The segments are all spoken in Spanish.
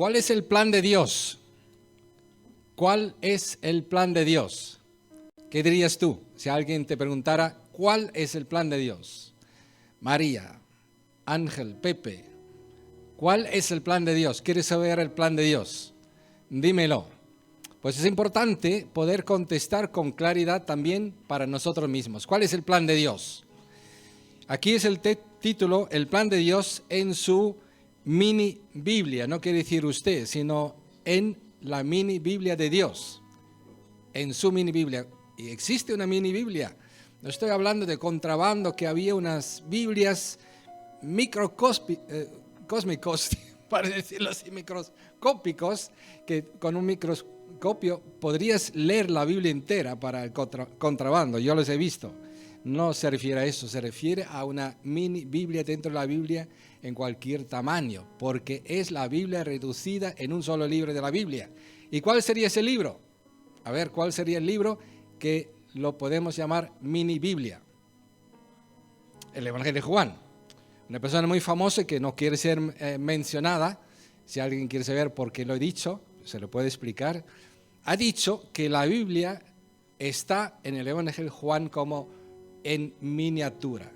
¿Cuál es el plan de Dios? ¿Cuál es el plan de Dios? ¿Qué dirías tú si alguien te preguntara cuál es el plan de Dios? María, Ángel, Pepe, ¿cuál es el plan de Dios? ¿Quieres saber el plan de Dios? Dímelo. Pues es importante poder contestar con claridad también para nosotros mismos. ¿Cuál es el plan de Dios? Aquí es el título, el plan de Dios en su mini Biblia. No quiere decir usted, sino en la mini Biblia de Dios. En su mini Biblia. Y existe una mini Biblia. No estoy hablando de contrabando, que había unas Biblias microcósmicos, para decirlo así, microscópicos, que con un microscopio podrías leer la Biblia entera para el contrabando. Yo los he visto. No se refiere a eso, se refiere a una mini Biblia dentro de la Biblia en cualquier tamaño, porque es la Biblia reducida en un solo libro de la Biblia. ¿Y cuál sería ese libro? A ver, ¿cuál sería el libro que lo podemos llamar mini Biblia? El Evangelio de Juan. Una persona muy famosa que no quiere ser mencionada, si alguien quiere saber por qué lo he dicho, se lo puede explicar, ha dicho que la Biblia está en el Evangelio de Juan como en miniatura,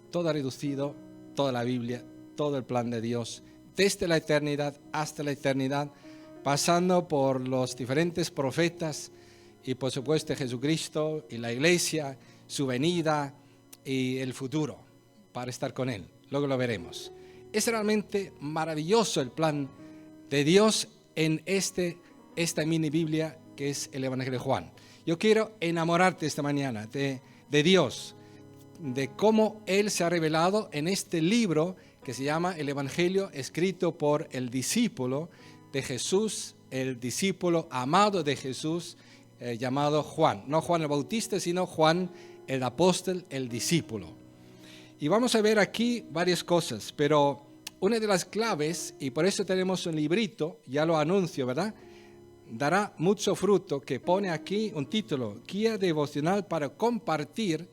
todo reducido, toda la Biblia, todo el plan de Dios, desde la eternidad hasta la eternidad, pasando por los diferentes profetas y por supuesto Jesucristo y la iglesia, su venida y el futuro para estar con Él. Luego lo veremos. Es realmente maravilloso el plan de Dios en esta mini Biblia que es el Evangelio de Juan. Yo quiero enamorarte esta mañana de Dios, de cómo Él se ha revelado en este libro que se llama el Evangelio, escrito por el discípulo de Jesús, el discípulo amado de Jesús, llamado Juan. No Juan el Bautista, sino Juan el apóstol, el discípulo. Y vamos a ver aquí varias cosas, pero una de las claves, y por eso tenemos un librito, ya lo anuncio, ¿verdad? Dará mucho fruto, que pone aquí un título, Guía Devocional para Compartir,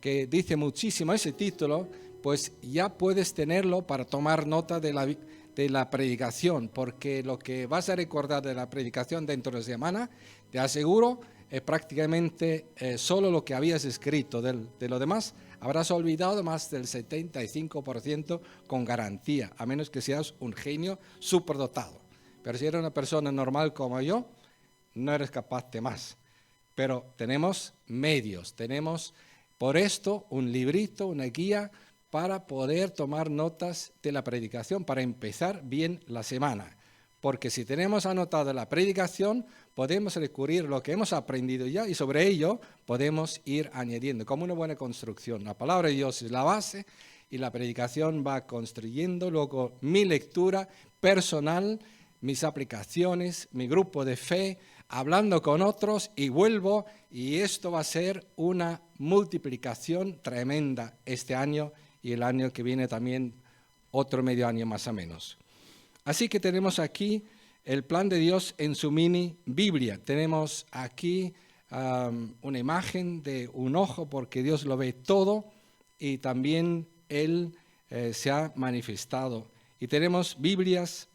que dice muchísimo ese título, pues ya puedes tenerlo para tomar nota de la predicación, porque lo que vas a recordar de la predicación dentro de la semana, te aseguro, es prácticamente solo lo que habías escrito. De lo demás, habrás olvidado más del 75% con garantía, a menos que seas un genio superdotado. Pero si eres una persona normal como yo, no eres capaz de más. Pero tenemos medios, tenemos por esto un librito, una guía para poder tomar notas de la predicación, para empezar bien la semana. Porque si tenemos anotada la predicación, podemos recurrir a lo que hemos aprendido ya y sobre ello podemos ir añadiendo, como una buena construcción. La palabra de Dios es la base y la predicación va construyendo luego mi lectura personal, mis aplicaciones, mi grupo de fe, hablando con otros y vuelvo, y esto va a ser una multiplicación tremenda este año y el año que viene también otro medio año más o menos. Así que tenemos aquí el plan de Dios en su mini Biblia. Tenemos aquí una imagen de un ojo porque Dios lo ve todo y también Él se ha manifestado. Y tenemos Biblias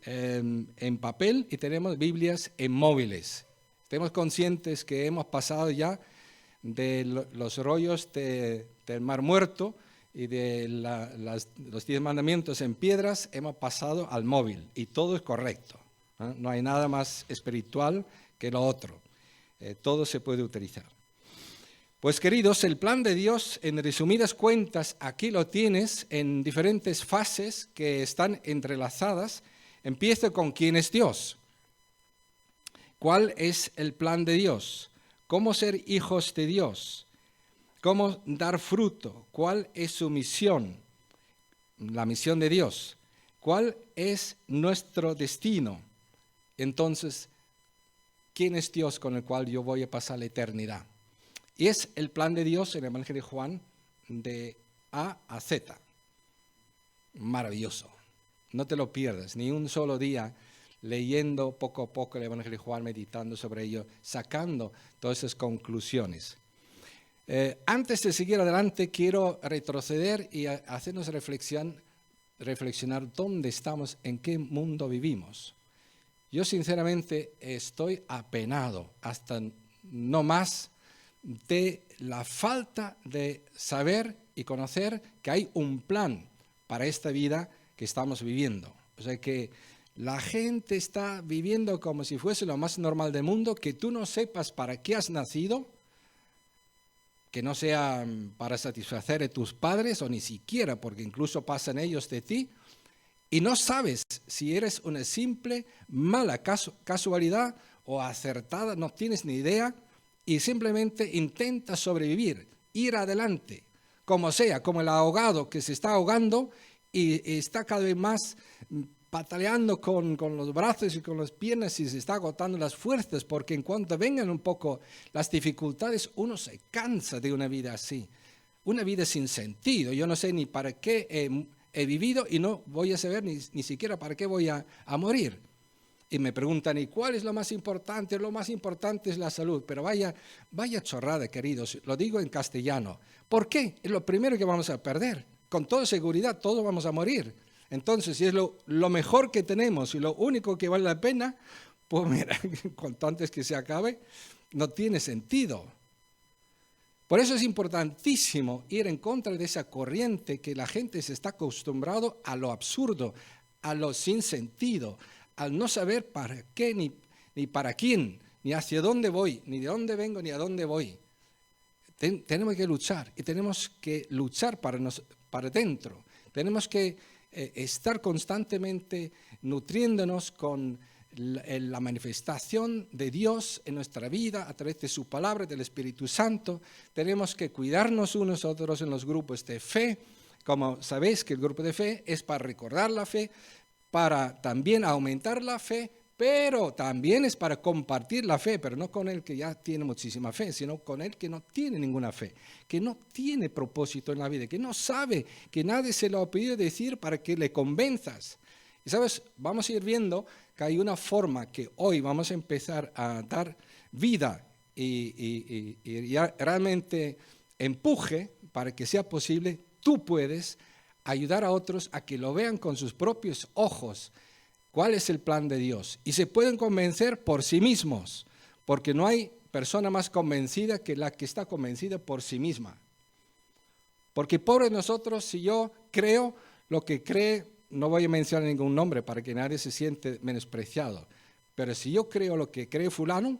en papel y tenemos Biblias en móviles. Estemos conscientes que hemos pasado ya de los rollos del Mar Muerto y de los 10 mandamientos en piedras, hemos pasado al móvil y todo es correcto. No hay nada más espiritual que lo otro. Todo se puede utilizar. Pues queridos, el plan de Dios, en resumidas cuentas, aquí lo tienes en diferentes fases que están entrelazadas. Empieza con quién es Dios. ¿Cuál es el plan de Dios? ¿Cómo ser hijos de Dios? ¿Cómo dar fruto? ¿Cuál es su misión? La misión de Dios. ¿Cuál es nuestro destino? Entonces, ¿quién es Dios con el cual yo voy a pasar la eternidad? Y es el plan de Dios en el Evangelio de Juan de A a Z. Maravilloso. No te lo pierdas, ni un solo día leyendo poco a poco el Evangelio de Juan, meditando sobre ello, sacando todas esas conclusiones. Antes de seguir adelante, quiero retroceder y hacernos reflexión reflexionar dónde estamos, en qué mundo vivimos. Yo sinceramente estoy apenado hasta no más de la falta de saber y conocer que hay un plan para esta vida que estamos viviendo. O sea que la gente está viviendo como si fuese lo más normal del mundo, que tú no sepas para qué has nacido, que no sea para satisfacer a tus padres o ni siquiera, porque incluso pasan ellos de ti, y no sabes si eres una simple mala casualidad o acertada, no tienes ni idea, y simplemente intentas sobrevivir, ir adelante, como sea, como el ahogado que se está ahogando y está cada vez más pataleando con los brazos y con las piernas y se está agotando las fuerzas, porque en cuanto vengan un poco las dificultades, uno se cansa de una vida así, una vida sin sentido. Yo no sé ni para qué he vivido y no voy a saber ni siquiera para qué voy a morir. Y me preguntan, ¿y cuál es lo más importante? Lo más importante es la salud. Pero vaya chorrada, queridos, lo digo en castellano. ¿Por qué? Es lo primero que vamos a perder. Con toda seguridad, todos vamos a morir. Entonces, si es lo mejor que tenemos y lo único que vale la pena, pues mira, cuanto antes que se acabe, no tiene sentido. Por eso es importantísimo ir en contra de esa corriente que la gente se está acostumbrado a lo absurdo, a lo sin sentido, al no saber para qué ni para quién, ni hacia dónde voy, ni de dónde vengo, ni a dónde voy. Tenemos que luchar y tenemos que luchar para dentro. Tenemos que estar constantemente nutriéndonos con la manifestación de Dios en nuestra vida a través de su palabra, del Espíritu Santo. Tenemos que cuidarnos unos a otros en los grupos de fe. Como sabéis que el grupo de fe es para recordar la fe, para también aumentar la fe, pero también es para compartir la fe, pero no con el que ya tiene muchísima fe, sino con el que no tiene ninguna fe, que no tiene propósito en la vida, que no sabe, que nadie se lo ha podido decir para que le convenzas. Y sabes, vamos a ir viendo que hay una forma que hoy vamos a empezar a dar vida y realmente empuje para que sea posible. Tú puedes ayudar a otros a que lo vean con sus propios ojos, cuál es el plan de Dios. Y se pueden convencer por sí mismos, porque no hay persona más convencida que la que está convencida por sí misma. Porque pobre nosotros, si yo creo lo que cree, no voy a mencionar ningún nombre para que nadie se siente menospreciado, pero si yo creo lo que cree fulano,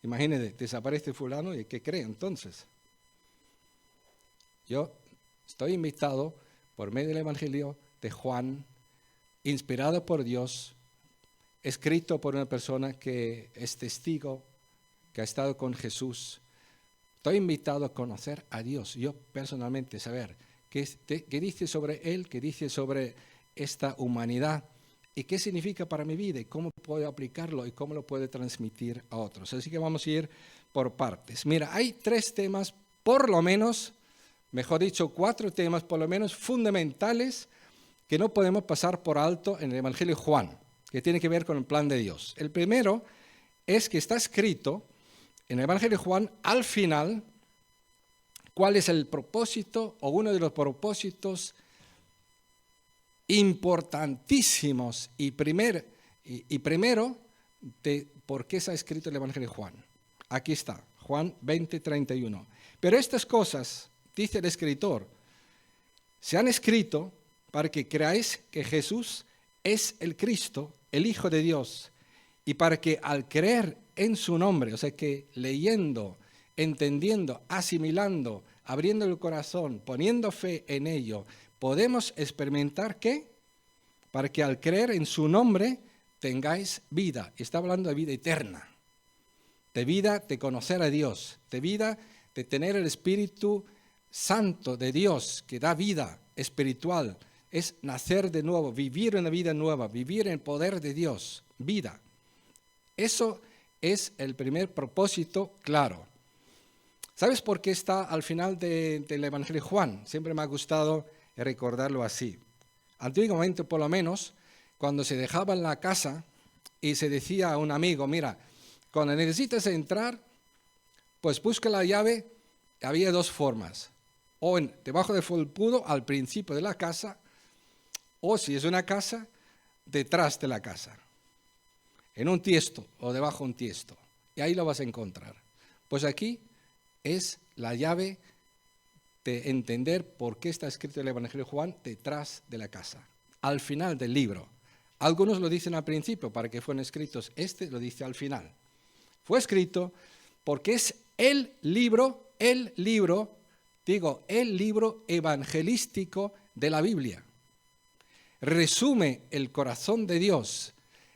imagínate, desaparece fulano y ¿qué cree entonces? Yo estoy invitado por medio del Evangelio de Juan, inspirado por Dios, escrito por una persona que es testigo, que ha estado con Jesús. Estoy invitado a conocer a Dios, yo personalmente saber qué dice sobre Él, qué dice sobre esta humanidad y qué significa para mi vida y cómo puedo aplicarlo y cómo lo puedo transmitir a otros. Así que vamos a ir por partes. Mira, hay 3 temas, por lo menos, mejor dicho, 4 temas por lo menos fundamentales que no podemos pasar por alto en el Evangelio de Juan, que tiene que ver con el plan de Dios. El primero es que está escrito en el Evangelio de Juan, al final, cuál es el propósito o uno de los propósitos importantísimos y primero de por qué se ha escrito el Evangelio de Juan. Aquí está, Juan 20:31. Pero estas cosas, dice el escritor, se han escrito para que creáis que Jesús es el Cristo, el Hijo de Dios, y para que al creer en su nombre, o sea que leyendo, entendiendo, asimilando, abriendo el corazón, poniendo fe en ello, podemos experimentar ¿qué? Para que al creer en su nombre tengáis vida. Está hablando de vida eterna, de vida de conocer a Dios, de vida de tener el Espíritu Santo de Dios que da vida espiritual. Es nacer de nuevo, vivir una vida nueva, vivir en el poder de Dios, vida. Eso es el primer propósito claro. ¿Sabes por qué está al final del Evangelio de Juan? Siempre me ha gustado recordarlo así. Antiguamente, por lo menos, cuando se dejaba en la casa y se decía a un amigo, mira, cuando necesitas entrar, pues busca la llave, había 2 formas. o debajo del felpudo al principio de la casa, o si es una casa, detrás de la casa, en un tiesto o debajo de un tiesto. Y ahí lo vas a encontrar. Pues aquí es la llave de entender por qué está escrito el Evangelio de Juan detrás de la casa, al final del libro. Algunos lo dicen al principio para que fueron escritos, este lo dice al final. Fue escrito porque es el libro evangelístico de la Biblia. Resume el corazón de Dios,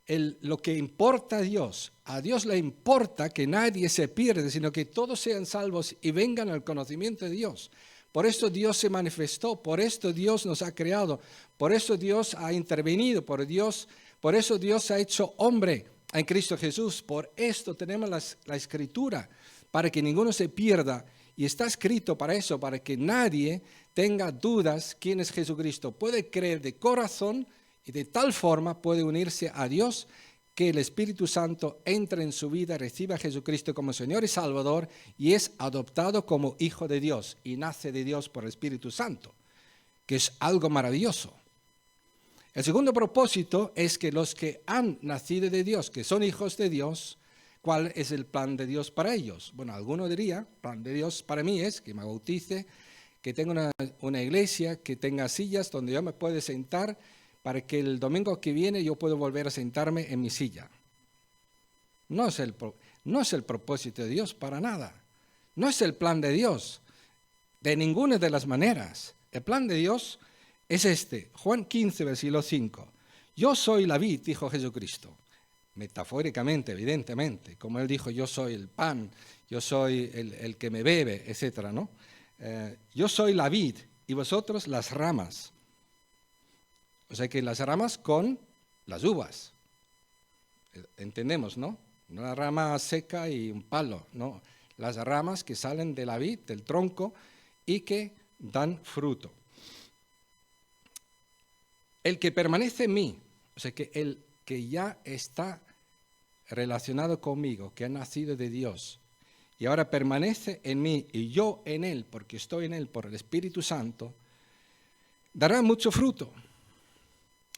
lo que importa a Dios. A Dios le importa que nadie se pierda, sino que todos sean salvos y vengan al conocimiento de Dios. Por esto Dios se manifestó, por esto Dios nos ha creado, por eso Dios ha intervenido, por eso Dios se ha hecho hombre en Cristo Jesús. Por esto tenemos la Escritura, para que ninguno se pierda. Y está escrito para eso, para que nadie tenga dudas quién es Jesucristo. Puede creer de corazón y de tal forma puede unirse a Dios que el Espíritu Santo entre en su vida, reciba a Jesucristo como Señor y Salvador y es adoptado como hijo de Dios y nace de Dios por el Espíritu Santo, que es algo maravilloso. El segundo propósito es que los que han nacido de Dios, que son hijos de Dios, ¿cuál es el plan de Dios para ellos? Bueno, alguno diría, el plan de Dios para mí es que me bautice, que tenga una iglesia, que tenga sillas donde yo me pueda sentar para que el domingo que viene yo pueda volver a sentarme en mi silla. No es el propósito de Dios para nada. No es el plan de Dios de ninguna de las maneras. El plan de Dios es este. Juan 15, versículo 5. Yo soy la vid, dijo Jesucristo. Metafóricamente, evidentemente. Como él dijo, yo soy el pan, yo soy el que me bebe, etcétera, ¿no? Yo soy la vid y vosotros las ramas. O sea que las ramas con las uvas. Entendemos, ¿no? Una rama seca y un palo, ¿no? Las ramas que salen de la vid, del tronco, y que dan fruto. El que permanece en mí, o sea que el que ya está relacionado conmigo, que ha nacido de Dios, y ahora permanece en mí y yo en él, porque estoy en él por el Espíritu Santo, dará mucho fruto.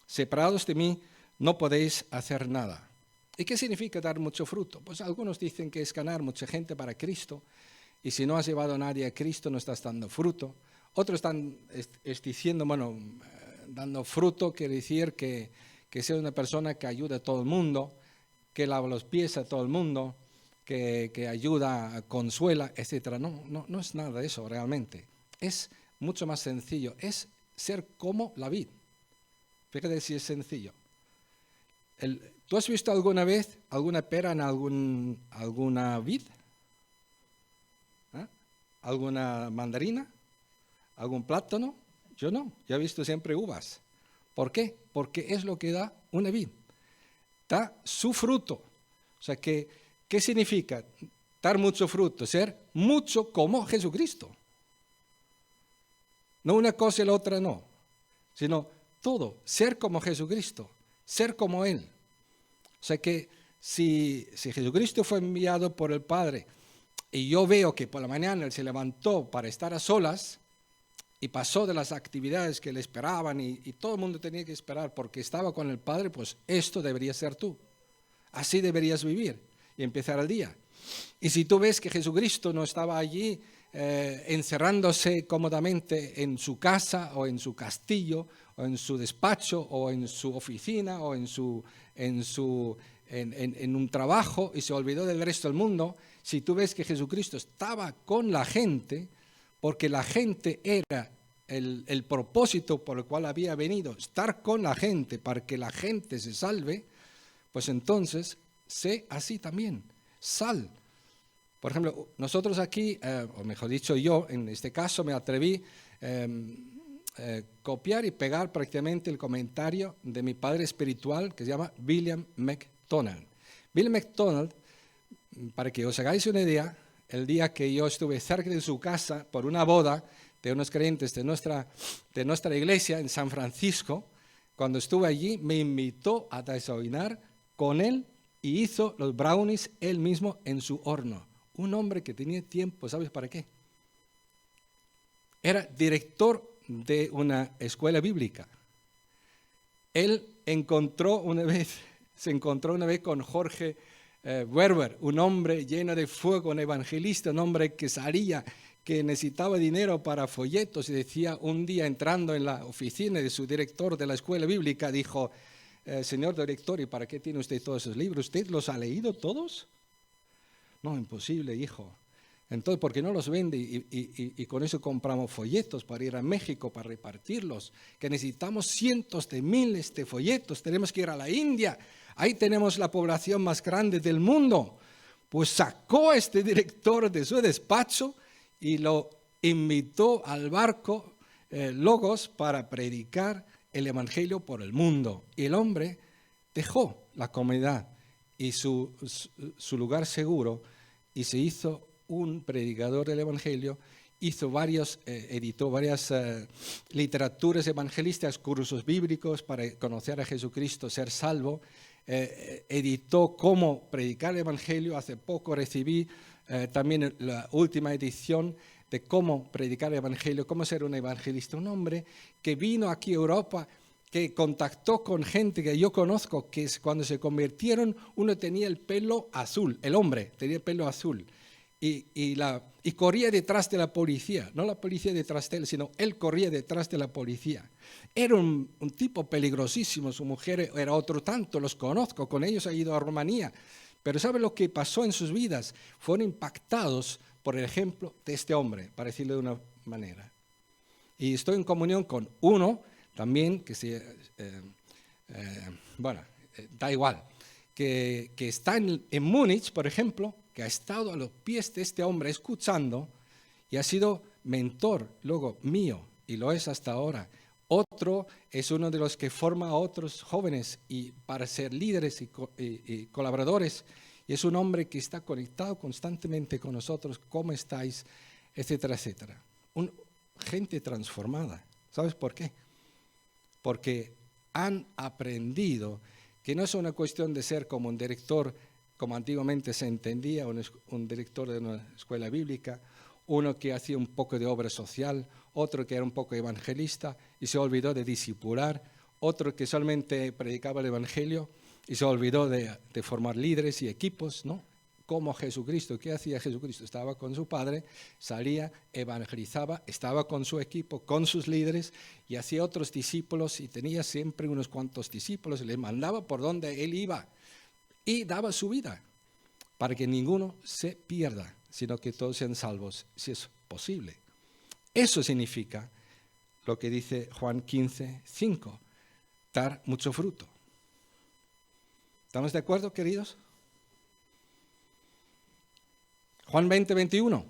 Separados de mí no podéis hacer nada. ¿Y qué significa dar mucho fruto? Pues algunos dicen que es ganar mucha gente para Cristo, y si no has llevado a nadie a Cristo no estás dando fruto. Otros están diciendo, bueno, dando fruto quiere decir que sea una persona que ayuda a todo el mundo, que lava los pies a todo el mundo, que ayuda, consuela, etc. No es nada de eso realmente. Es mucho más sencillo, es ser como la vid. Fíjate si es sencillo. ¿Tú has visto alguna vez alguna pera en alguna vid? ¿Alguna mandarina? ¿Algún plátano? Yo no, yo he visto siempre uvas. ¿Por qué? Porque es lo que da una vid. Da su fruto. O sea, ¿qué significa dar mucho fruto? Ser mucho como Jesucristo. No una cosa y la otra no, sino todo, ser como Jesucristo, ser como Él. O sea que si Jesucristo fue enviado por el Padre y yo veo que por la mañana Él se levantó para estar a solas y pasó de las actividades que le esperaban y todo el mundo tenía que esperar porque estaba con el Padre, pues esto debería ser tú. Así deberías vivir y empezar el día. Y si tú ves que Jesucristo no estaba allí encerrándose cómodamente en su casa o en su castillo o en su despacho o en su oficina o en un trabajo y se olvidó del resto del mundo, si tú ves que Jesucristo estaba con la gente, porque la gente era el propósito por el cual había venido, estar con la gente para que la gente se salve, pues entonces sé así también, sal. Por ejemplo, nosotros aquí, o mejor dicho yo, en este caso me atreví copiar y pegar prácticamente el comentario de mi padre espiritual que se llama William MacDonald. William MacDonald, para que os hagáis una idea, el día que yo estuve cerca de su casa por una boda de unos creyentes de nuestra iglesia en San Francisco, cuando estuve allí me invitó a desayunar con él y hizo los brownies él mismo en su horno. Un hombre que tenía tiempo, ¿sabes para qué? era director de una escuela bíblica. Él se encontró una vez con Jorge Werber, un hombre lleno de fuego, un evangelista, un hombre que salía, que necesitaba dinero para folletos, y decía un día, entrando en la oficina de su director de la escuela bíblica, dijo: señor director, ¿y para qué tiene usted todos esos libros? ¿Usted los ha leído todos? No, imposible, hijo. Entonces, ¿por qué no los vende? Y con eso compramos folletos para ir a México, para repartirlos, que necesitamos cientos de miles de folletos, tenemos que ir a la India, ahí tenemos la población más grande del mundo. Pues sacó a este director de su despacho y lo invitó al barco Logos para predicar el Evangelio por el mundo. Y el hombre dejó la comunidad y su lugar seguro y se hizo un predicador del Evangelio, editó varias literaturas evangelísticas, cursos bíblicos para conocer a Jesucristo, ser salvo, editó cómo predicar el Evangelio. Hace poco recibí también la última edición de cómo predicar el Evangelio, cómo ser un evangelista. Un hombre que vino aquí a Europa, que contactó con gente que yo conozco, que cuando se convirtieron, uno tenía el pelo azul, el hombre tenía el pelo azul, y corría detrás de la policía, no la policía detrás de él, sino él corría detrás de la policía. Era un tipo peligrosísimo, su mujer era otro tanto, los conozco, con ellos he ido a Rumanía, pero ¿sabe lo que pasó en sus vidas? Fueron impactados por el ejemplo de este hombre, para decirlo de una manera. Y estoy en comunión con uno también, que da igual, que está en Múnich, por ejemplo, que ha estado a los pies de este hombre escuchando y ha sido mentor luego mío, y lo es hasta ahora. Otro es uno de los que forma a otros jóvenes y para ser líderes y colaboradores, y es un hombre que está conectado constantemente con nosotros, cómo estáis, etcétera, etcétera. Gente transformada. ¿Sabes por qué? Porque han aprendido que no es una cuestión de ser como un director, como antiguamente se entendía, un director de una escuela bíblica, uno que hacía un poco de obra social, otro que era un poco evangelista y se olvidó de discipular, otro que solamente predicaba el Evangelio y se olvidó de formar líderes y equipos, ¿no? Como Jesucristo. ¿Qué hacía Jesucristo? Estaba con su Padre, salía, evangelizaba, estaba con su equipo, con sus líderes y hacía otros discípulos y tenía siempre unos cuantos discípulos, les mandaba por donde él iba y daba su vida para que ninguno se pierda, sino que todos sean salvos, si es posible. Eso significa lo que dice Juan 15:5, dar mucho fruto. ¿Estamos de acuerdo, queridos? Juan 20:21.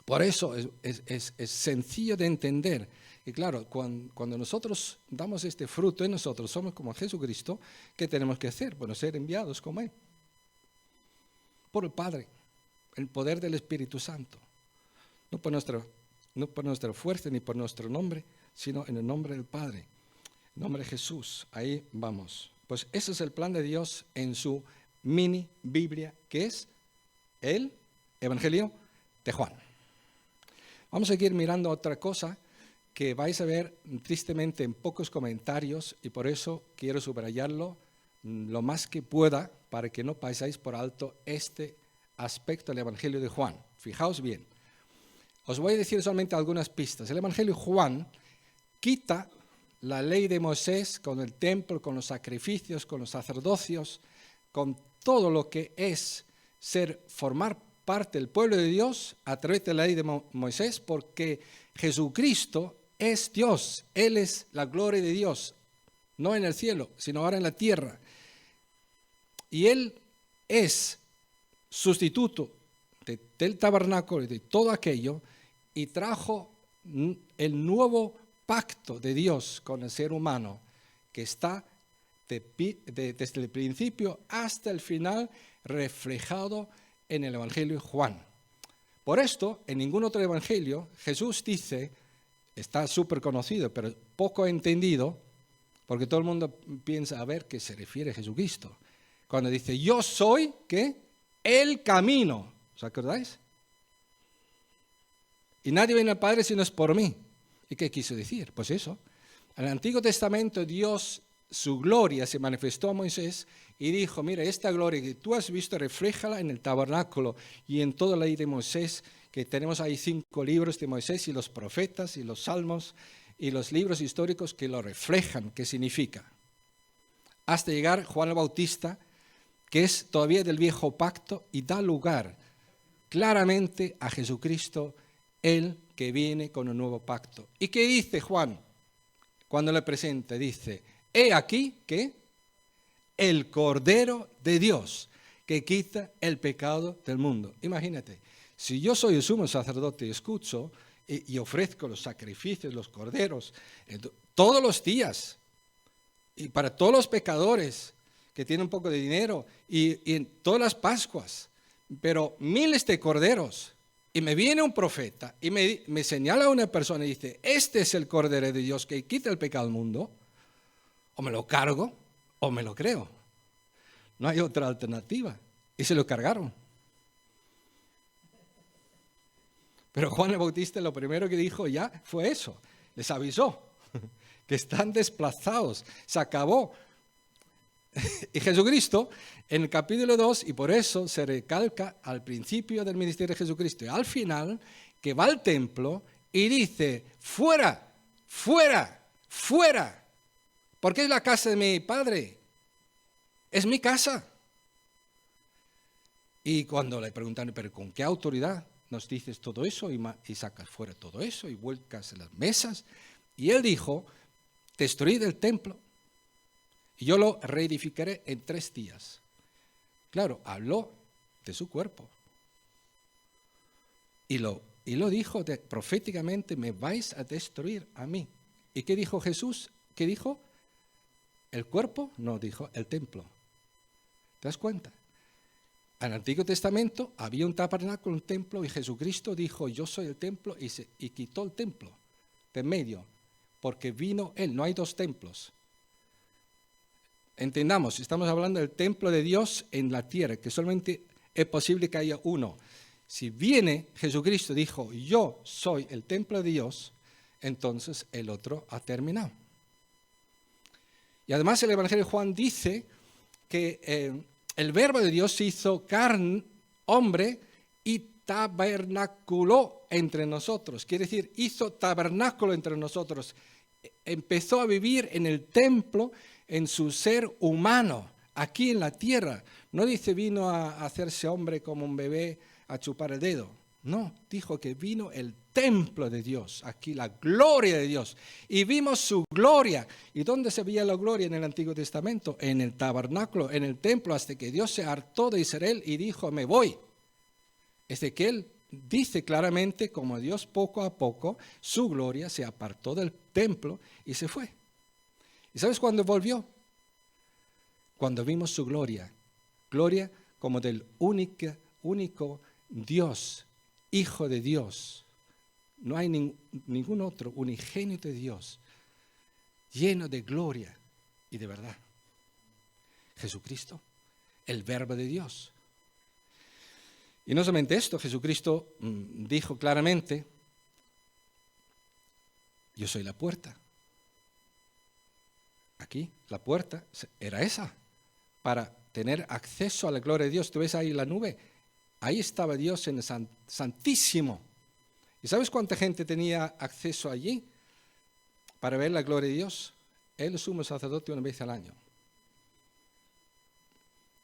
Por eso es sencillo de entender. Y claro, cuando nosotros damos este fruto en nosotros, somos como Jesucristo, ¿qué tenemos que hacer? Bueno, ser enviados como Él. Por el Padre, el poder del Espíritu Santo. No por nuestra fuerza ni por nuestro nombre, sino en el nombre del Padre. En nombre de Jesús. Ahí vamos. Pues ese es el plan de Dios en su mini Biblia, que es el Evangelio de Juan. Vamos a seguir mirando otra cosa que vais a ver tristemente en pocos comentarios y por eso quiero subrayarlo lo más que pueda para que no paséis por alto este aspecto del Evangelio de Juan. Fijaos bien. Os voy a decir solamente algunas pistas. El Evangelio de Juan quita la ley de Moisés con el templo, con los sacrificios, con los sacerdocios, con todo lo que es formar parte del pueblo de Dios a través de la ley de Moisés, porque Jesucristo es Dios, Él es la gloria de Dios, no en el cielo, sino ahora en la tierra. Y Él es sustituto del tabernáculo y de todo aquello, y trajo el nuevo pacto de Dios con el ser humano, que está desde el principio hasta el final reflejado en el Evangelio de Juan. Por esto, en ningún otro evangelio, Jesús dice, está súper conocido, pero poco entendido, porque todo el mundo piensa a ver qué se refiere a Jesucristo. Cuando dice, yo soy, ¿qué? El camino. ¿Os acordáis? Y nadie viene al Padre si no es por mí. ¿Y qué quiso decir? Pues eso. En el Antiguo Testamento Dios, su gloria se manifestó a Moisés y dijo, mira, esta gloria que tú has visto, refléjala en el tabernáculo y en toda la ley de Moisés, que tenemos ahí 5 libros de Moisés y los profetas y los salmos y los libros históricos que lo reflejan, qué significa. Hasta llegar Juan el Bautista, que es todavía del viejo pacto y da lugar claramente a Jesucristo, el que viene con un nuevo pacto. ¿Y qué dice Juan cuando le presenta? Dice, he aquí que el Cordero de Dios que quita el pecado del mundo. Imagínate, si yo soy el sumo sacerdote y escucho y ofrezco los sacrificios, los corderos, todos los días, y para todos los pecadores que tienen un poco de dinero, y en todas las Pascuas, pero miles de corderos, y me viene un profeta y me señala a una persona y dice, este es el Cordero de Dios que quita el pecado del mundo, o me lo cargo o me lo creo. No hay otra alternativa. Y se lo cargaron. Pero Juan el Bautista lo primero que dijo ya fue eso. Les avisó que están desplazados. Se acabó. Y Jesucristo, en el capítulo 2, y por eso se recalca al principio del ministerio de Jesucristo y al final, que va al templo y dice, fuera, fuera, fuera, porque es la casa de mi Padre, es mi casa. Y cuando le preguntan, pero ¿con qué autoridad nos dices todo eso y sacas fuera todo eso y vuelcas las mesas? Y él dijo, destruid el templo y yo lo reedificaré en 3 días. Claro, habló de su cuerpo. Y lo dijo proféticamente, me vais a destruir a mí. ¿Y qué dijo Jesús? ¿Qué dijo? ¿El cuerpo? No, dijo el templo. ¿Te das cuenta? En el Antiguo Testamento había un tabernáculo, un templo, y Jesucristo dijo, yo soy el templo, y quitó el templo de en medio, porque vino Él. No hay 2 templos. Entendamos, estamos hablando del templo de Dios en la tierra, que solamente es posible que haya uno. Si viene Jesucristo, dijo, yo soy el templo de Dios, entonces el otro ha terminado. Y además el Evangelio de Juan dice que el verbo de Dios se hizo carne, hombre, y tabernaculó entre nosotros. Quiere decir, hizo tabernáculo entre nosotros. Empezó a vivir en el templo, en su ser humano, aquí en la tierra. No dice vino a hacerse hombre como un bebé a chupar el dedo. No, dijo que vino el templo de Dios, aquí la gloria de Dios. Y vimos su gloria. ¿Y dónde se veía la gloria en el Antiguo Testamento? En el tabernáculo, en el templo, hasta que Dios se hartó de Israel y dijo, me voy. Ezequiel dice claramente como Dios poco a poco, su gloria se apartó del templo y se fue. ¿Y sabes cuándo volvió? Cuando vimos su gloria. Gloria como del único Dios, Hijo de Dios. No hay ningún otro unigénito de Dios, lleno de gloria y de verdad. Jesucristo, el Verbo de Dios. Y no solamente esto, Jesucristo dijo claramente, yo soy la puerta. Aquí, la puerta era esa, para tener acceso a la gloria de Dios. ¿Tú ves ahí la nube? Ahí estaba Dios en el Santísimo. ¿Y sabes cuánta gente tenía acceso allí para ver la gloria de Dios? Él es sumo sacerdote 1 vez al año.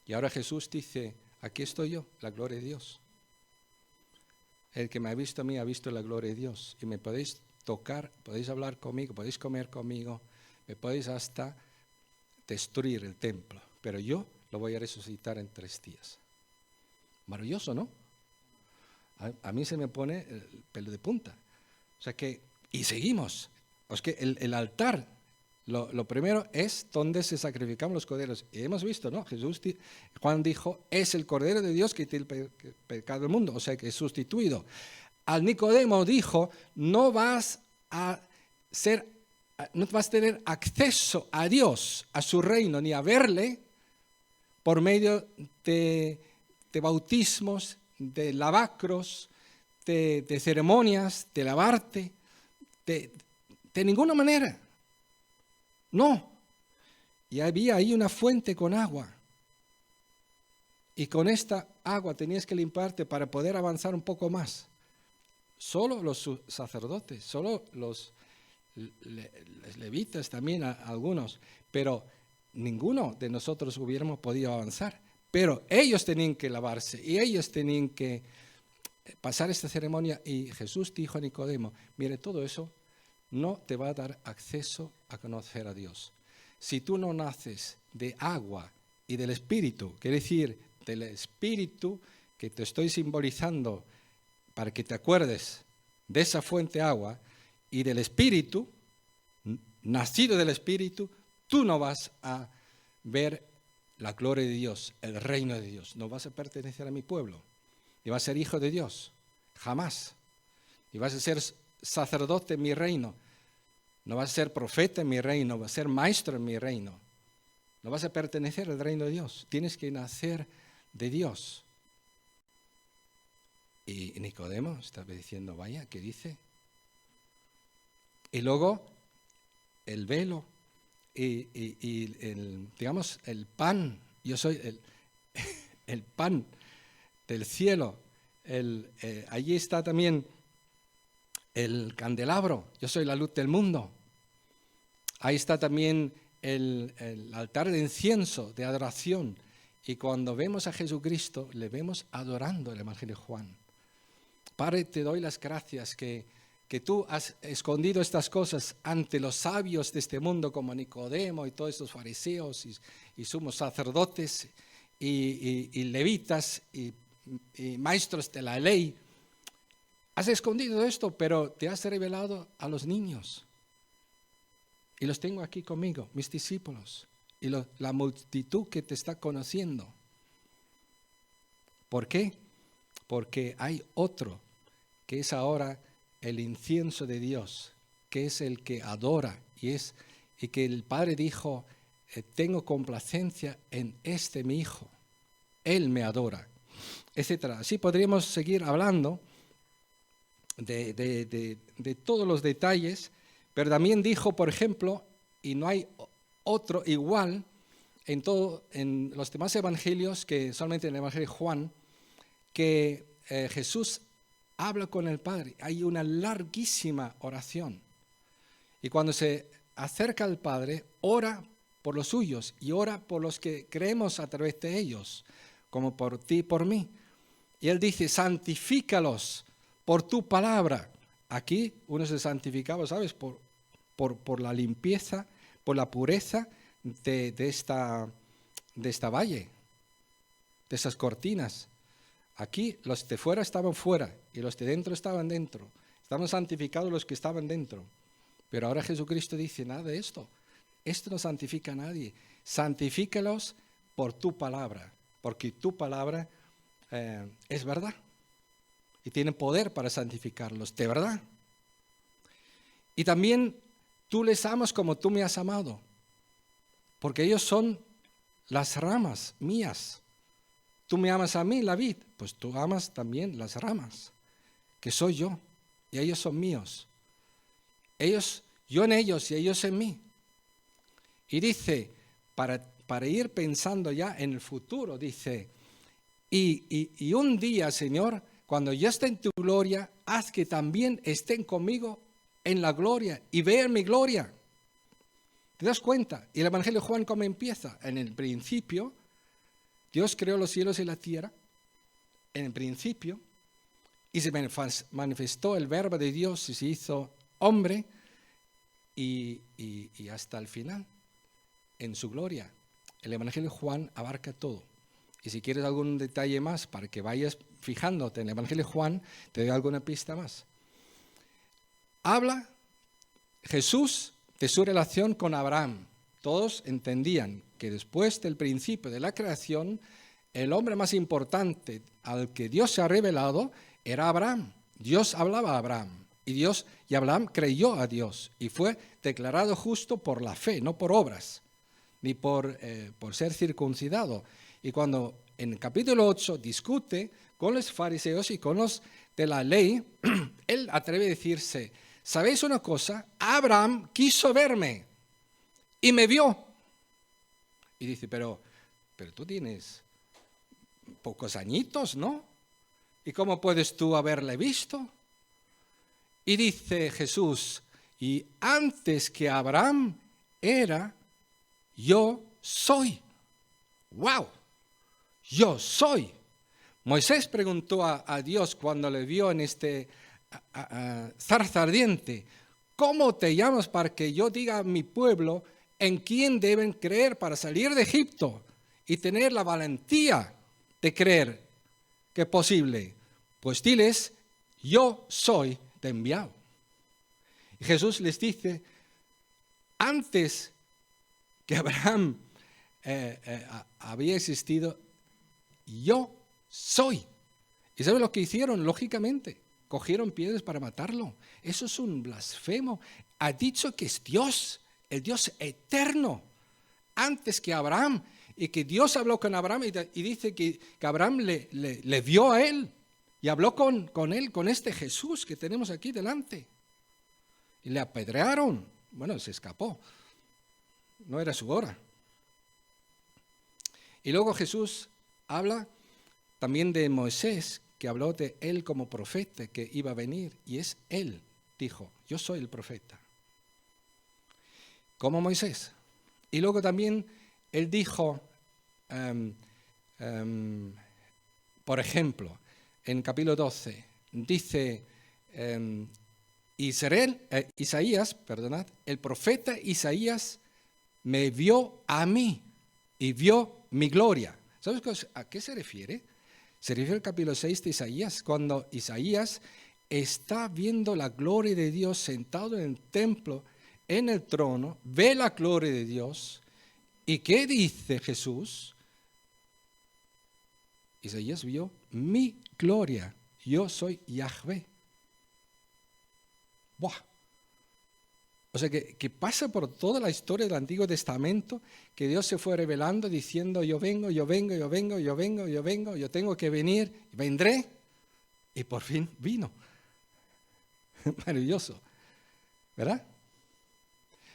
Y ahora Jesús dice, aquí estoy yo, la gloria de Dios. El que me ha visto a mí ha visto la gloria de Dios. Y me podéis tocar, podéis hablar conmigo, podéis comer conmigo, me podéis hasta destruir el templo. Pero yo lo voy a resucitar en 3 días. Maravilloso, ¿no? A mí se me pone el pelo de punta. O sea que, y seguimos. Es que el altar, lo primero es donde se sacrifican los corderos. Y hemos visto, ¿no? Juan dijo, es el Cordero de Dios que tiene el pecado del mundo. O sea que es sustituido. Al Nicodemo dijo, no vas a tener acceso a Dios, a su reino, ni a verle por medio de bautismos, de lavacros, de ceremonias, de lavarte, de ninguna manera. No. Y había ahí una fuente con agua. Y con esta agua tenías que limpiarte para poder avanzar un poco más. Solo los sacerdotes, solo los levitas también, algunos, pero ninguno de nosotros hubiéramos podido avanzar. Pero ellos tenían que lavarse y ellos tenían que pasar esta ceremonia. Y Jesús dijo a Nicodemo, mire, todo eso no te va a dar acceso a conocer a Dios. Si tú no naces de agua y del Espíritu, quiere decir, del Espíritu que te estoy simbolizando para que te acuerdes de esa fuente de agua y del Espíritu, nacido del Espíritu, tú no vas a ver la gloria de Dios, el reino de Dios. No vas a pertenecer a mi pueblo. Y vas a ser hijo de Dios. Jamás. Y vas a ser sacerdote en mi reino. No vas a ser profeta en mi reino. Vas a ser maestro en mi reino. No vas a pertenecer al reino de Dios. Tienes que nacer de Dios. Y Nicodemo estaba diciendo, vaya, ¿qué dice? Y luego el velo y digamos, el pan. Yo soy el pan del cielo. Allí está también el candelabro. Yo soy la luz del mundo. Ahí está también el altar de incienso, de adoración. Y cuando vemos a Jesucristo, le vemos adorando el Evangelio de Juan. Padre, te doy las gracias que tú has escondido estas cosas ante los sabios de este mundo como Nicodemo y todos estos fariseos y sumos sacerdotes y levitas y maestros de la ley. Has escondido esto, pero te has revelado a los niños. Y los tengo aquí conmigo, mis discípulos, y la multitud que te está conociendo. ¿Por qué? Porque hay otro que es ahora el incienso de Dios, que es el que adora y que el Padre dijo, tengo complacencia en este mi hijo, él me adora, etcétera. Así podríamos seguir hablando de todos los detalles, pero también dijo, por ejemplo, y no hay otro igual en los demás evangelios que solamente en el Evangelio de Juan, que Jesús habla con el Padre. Hay una larguísima oración. Y cuando se acerca al Padre, ora por los suyos y ora por los que creemos a través de ellos, como por ti y por mí. Y Él dice, santifícalos por tu palabra. Aquí uno se santificaba, ¿sabes? Por la limpieza, por la pureza de esta valle, de esas cortinas. Aquí los de fuera estaban fuera y los de dentro estaban dentro. Estaban santificados los que estaban dentro. Pero ahora Jesucristo dice, nada de esto. Esto no santifica a nadie. Santifícalos por tu palabra, porque tu palabra es verdad. Y tiene poder para santificarlos, de verdad. Y también tú les amas como tú me has amado, porque ellos son las ramas mías. Tú me amas a mí, la vid, pues tú amas también las ramas, que soy yo, y ellos son míos. Yo en ellos y ellos en mí. Y dice, para ir pensando ya en el futuro, dice, y un día, Señor, cuando yo esté en tu gloria, haz que también estén conmigo en la gloria y vean mi gloria. ¿Te das cuenta? Y el Evangelio de Juan, ¿cómo empieza? En el principio, Dios creó los cielos y la tierra, en el principio, y se manifestó el verbo de Dios y se hizo hombre, y hasta el final, en su gloria. El Evangelio de Juan abarca todo. Y si quieres algún detalle más para que vayas fijándote en el Evangelio de Juan, te doy alguna pista más. Habla Jesús de su relación con Abraham. Todos entendían que después del principio de la creación, el hombre más importante al que Dios se ha revelado era Abraham. Dios hablaba a Abraham y Abraham creyó a Dios y fue declarado justo por la fe, no por obras, ni por ser circuncidado. Y cuando en el capítulo 8 discute con los fariseos y con los de la ley, él atreve a decirse, ¿sabéis una cosa? Abraham quiso verme y me vio. Y dice, pero tú tienes pocos añitos, ¿no? ¿Y cómo puedes tú haberle visto? Y dice Jesús, y antes que Abraham era, yo soy. ¡Wow! Yo soy. Moisés preguntó a Dios cuando le vio en este zarza ardiente, ¿cómo te llamas para que yo diga a mi pueblo en quién deben creer para salir de Egipto y tener la valentía de creer que es posible? Pues diles, yo soy, te he enviado. Y Jesús les dice, antes que Abraham había existido, yo soy. ¿Y sabes lo que hicieron? Lógicamente, cogieron piedras para matarlo. Eso es un blasfemo. Ha dicho que es Dios, el Dios eterno, antes que Abraham. Y que Dios habló con Abraham y dice que Abraham le vio a él. Y habló con él, con este Jesús que tenemos aquí delante. Y le apedrearon. Bueno, se escapó. No era su hora. Y luego Jesús habla también de Moisés, que habló de él como profeta que iba a venir. Y es él, dijo, yo soy el profeta. Como Moisés. Y luego también él dijo, por ejemplo, en capítulo 12, dice Isaías, el profeta Isaías me vio a mí y vio mi gloria. ¿Sabes a qué se refiere? Se refiere al capítulo 6 de Isaías, cuando Isaías está viendo la gloria de Dios sentado en el templo, en el trono, ve la gloria de Dios. ¿Y qué dice Jesús? Isaías vio mi gloria, yo soy Yahvé. ¡Buah! O sea, que pasa por toda la historia del Antiguo Testamento, que Dios se fue revelando diciendo, yo vengo, yo tengo que venir, vendré, y por fin vino. Maravilloso, ¿verdad?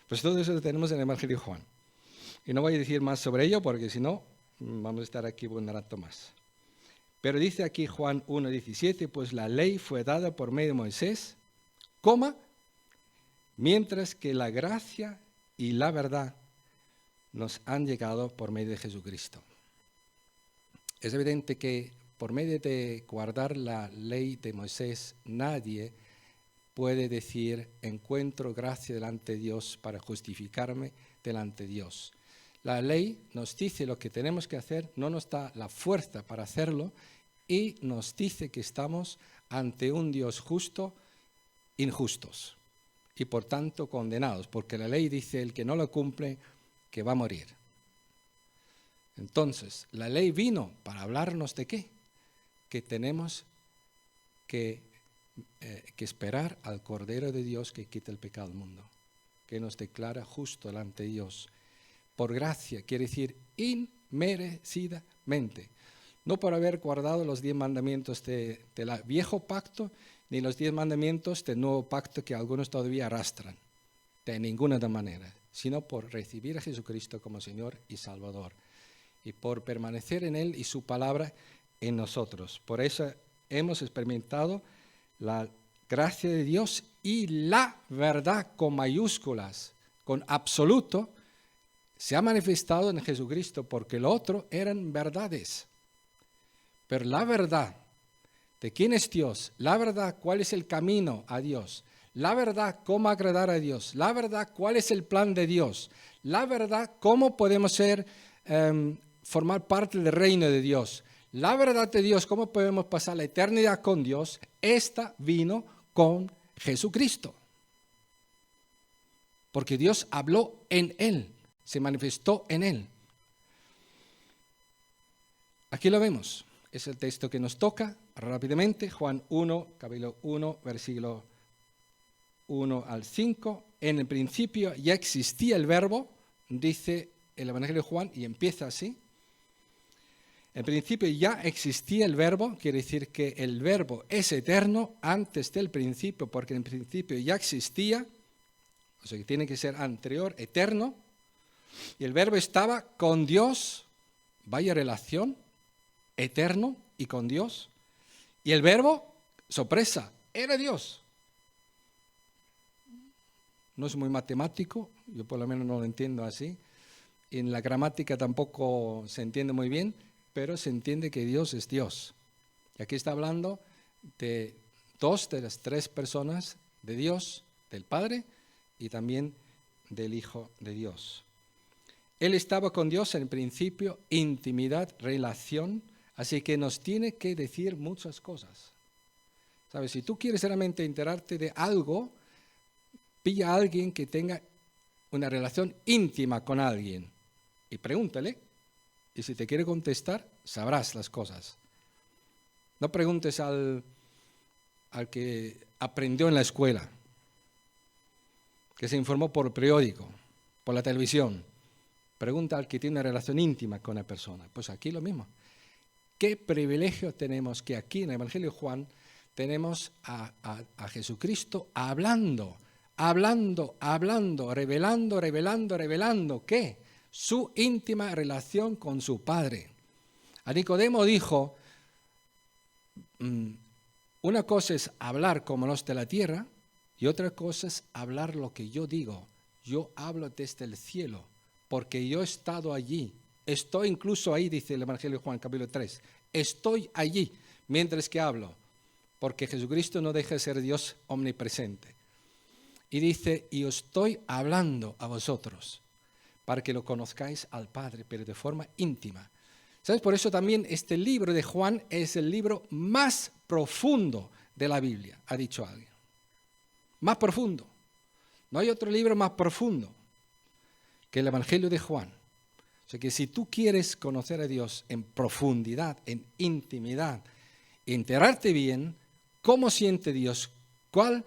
Pues todo eso lo tenemos en el Evangelio de Juan. Y no voy a decir más sobre ello, porque si no, vamos a estar aquí un rato más. Pero dice aquí Juan 1:17, pues la ley fue dada por medio de Moisés, mientras que la gracia y la verdad nos han llegado por medio de Jesucristo. Es evidente que por medio de guardar la ley de Moisés, nadie puede decir, encuentro gracia delante de Dios para justificarme delante de Dios. La ley nos dice lo que tenemos que hacer, no nos da la fuerza para hacerlo y nos dice que estamos ante un Dios justo, injustos y por tanto condenados, porque la ley dice el que no lo cumple que va a morir. Entonces, la ley vino para hablarnos de qué? Que tenemos que esperar al Cordero de Dios que quita el pecado del mundo, que nos declara justo delante de Dios. Por gracia, quiere decir inmerecidamente. No por haber guardado los 10 mandamientos del viejo pacto, ni los 10 mandamientos del nuevo pacto que algunos todavía arrastran, de ninguna manera, sino por recibir a Jesucristo como Señor y Salvador, y por permanecer en Él y su palabra en nosotros. Por eso hemos experimentado la gracia de Dios y la verdad con mayúsculas, con absoluto, se ha manifestado en Jesucristo, porque lo otro eran verdades. Pero la verdad de quién es Dios, la verdad cuál es el camino a Dios, la verdad cómo agradar a Dios, la verdad cuál es el plan de Dios, la verdad cómo podemos formar parte del reino de Dios, la verdad de Dios, cómo podemos pasar la eternidad con Dios, esta vino con Jesucristo. Porque Dios habló en Él, se manifestó en Él. Aquí lo vemos, es el texto que nos toca rápidamente, Juan 1, capítulo 1, versículo 1 al 5. En el principio ya existía el verbo, dice el Evangelio de Juan, y empieza así. En principio ya existía el verbo, quiere decir que el verbo es eterno antes del principio, porque en principio ya existía, o sea que tiene que ser anterior, eterno, y el verbo estaba con Dios, vaya relación, eterno y con Dios, y el verbo, sorpresa, era Dios. No es muy matemático, yo por lo menos no lo entiendo así, en la gramática tampoco se entiende muy bien, pero se entiende que Dios es Dios. Y aquí está hablando de dos de las tres personas de Dios, del Padre y también del Hijo de Dios. Él estaba con Dios en principio, intimidad, relación, así que nos tiene que decir muchas cosas. ¿Sabes? Si tú quieres realmente enterarte de algo, pilla a alguien que tenga una relación íntima con alguien y pregúntale. Y si te quiere contestar, sabrás las cosas. No preguntes al que aprendió en la escuela, que se informó por periódico, por la televisión. Pregunta al que tiene una relación íntima con la persona. Pues aquí lo mismo. ¿Qué privilegio tenemos que aquí en el Evangelio de Juan tenemos a Jesucristo hablando, revelando, ¿qué? Su íntima relación con su Padre. A Nicodemo dijo, una cosa es hablar como los de la tierra y otra cosa es hablar lo que yo digo. Yo hablo desde el cielo porque yo he estado allí. Estoy incluso ahí, dice el Evangelio de Juan, capítulo 3. Estoy allí mientras que hablo, porque Jesucristo no deja de ser Dios omnipresente. Y dice, y os estoy hablando a vosotros, para que lo conozcáis al Padre, pero de forma íntima. ¿Sabes? Por eso también este libro de Juan es el libro más profundo de la Biblia, ha dicho alguien. Más profundo. No hay otro libro más profundo que el Evangelio de Juan. O sea que si tú quieres conocer a Dios en profundidad, en intimidad, enterarte bien cómo siente Dios, cuál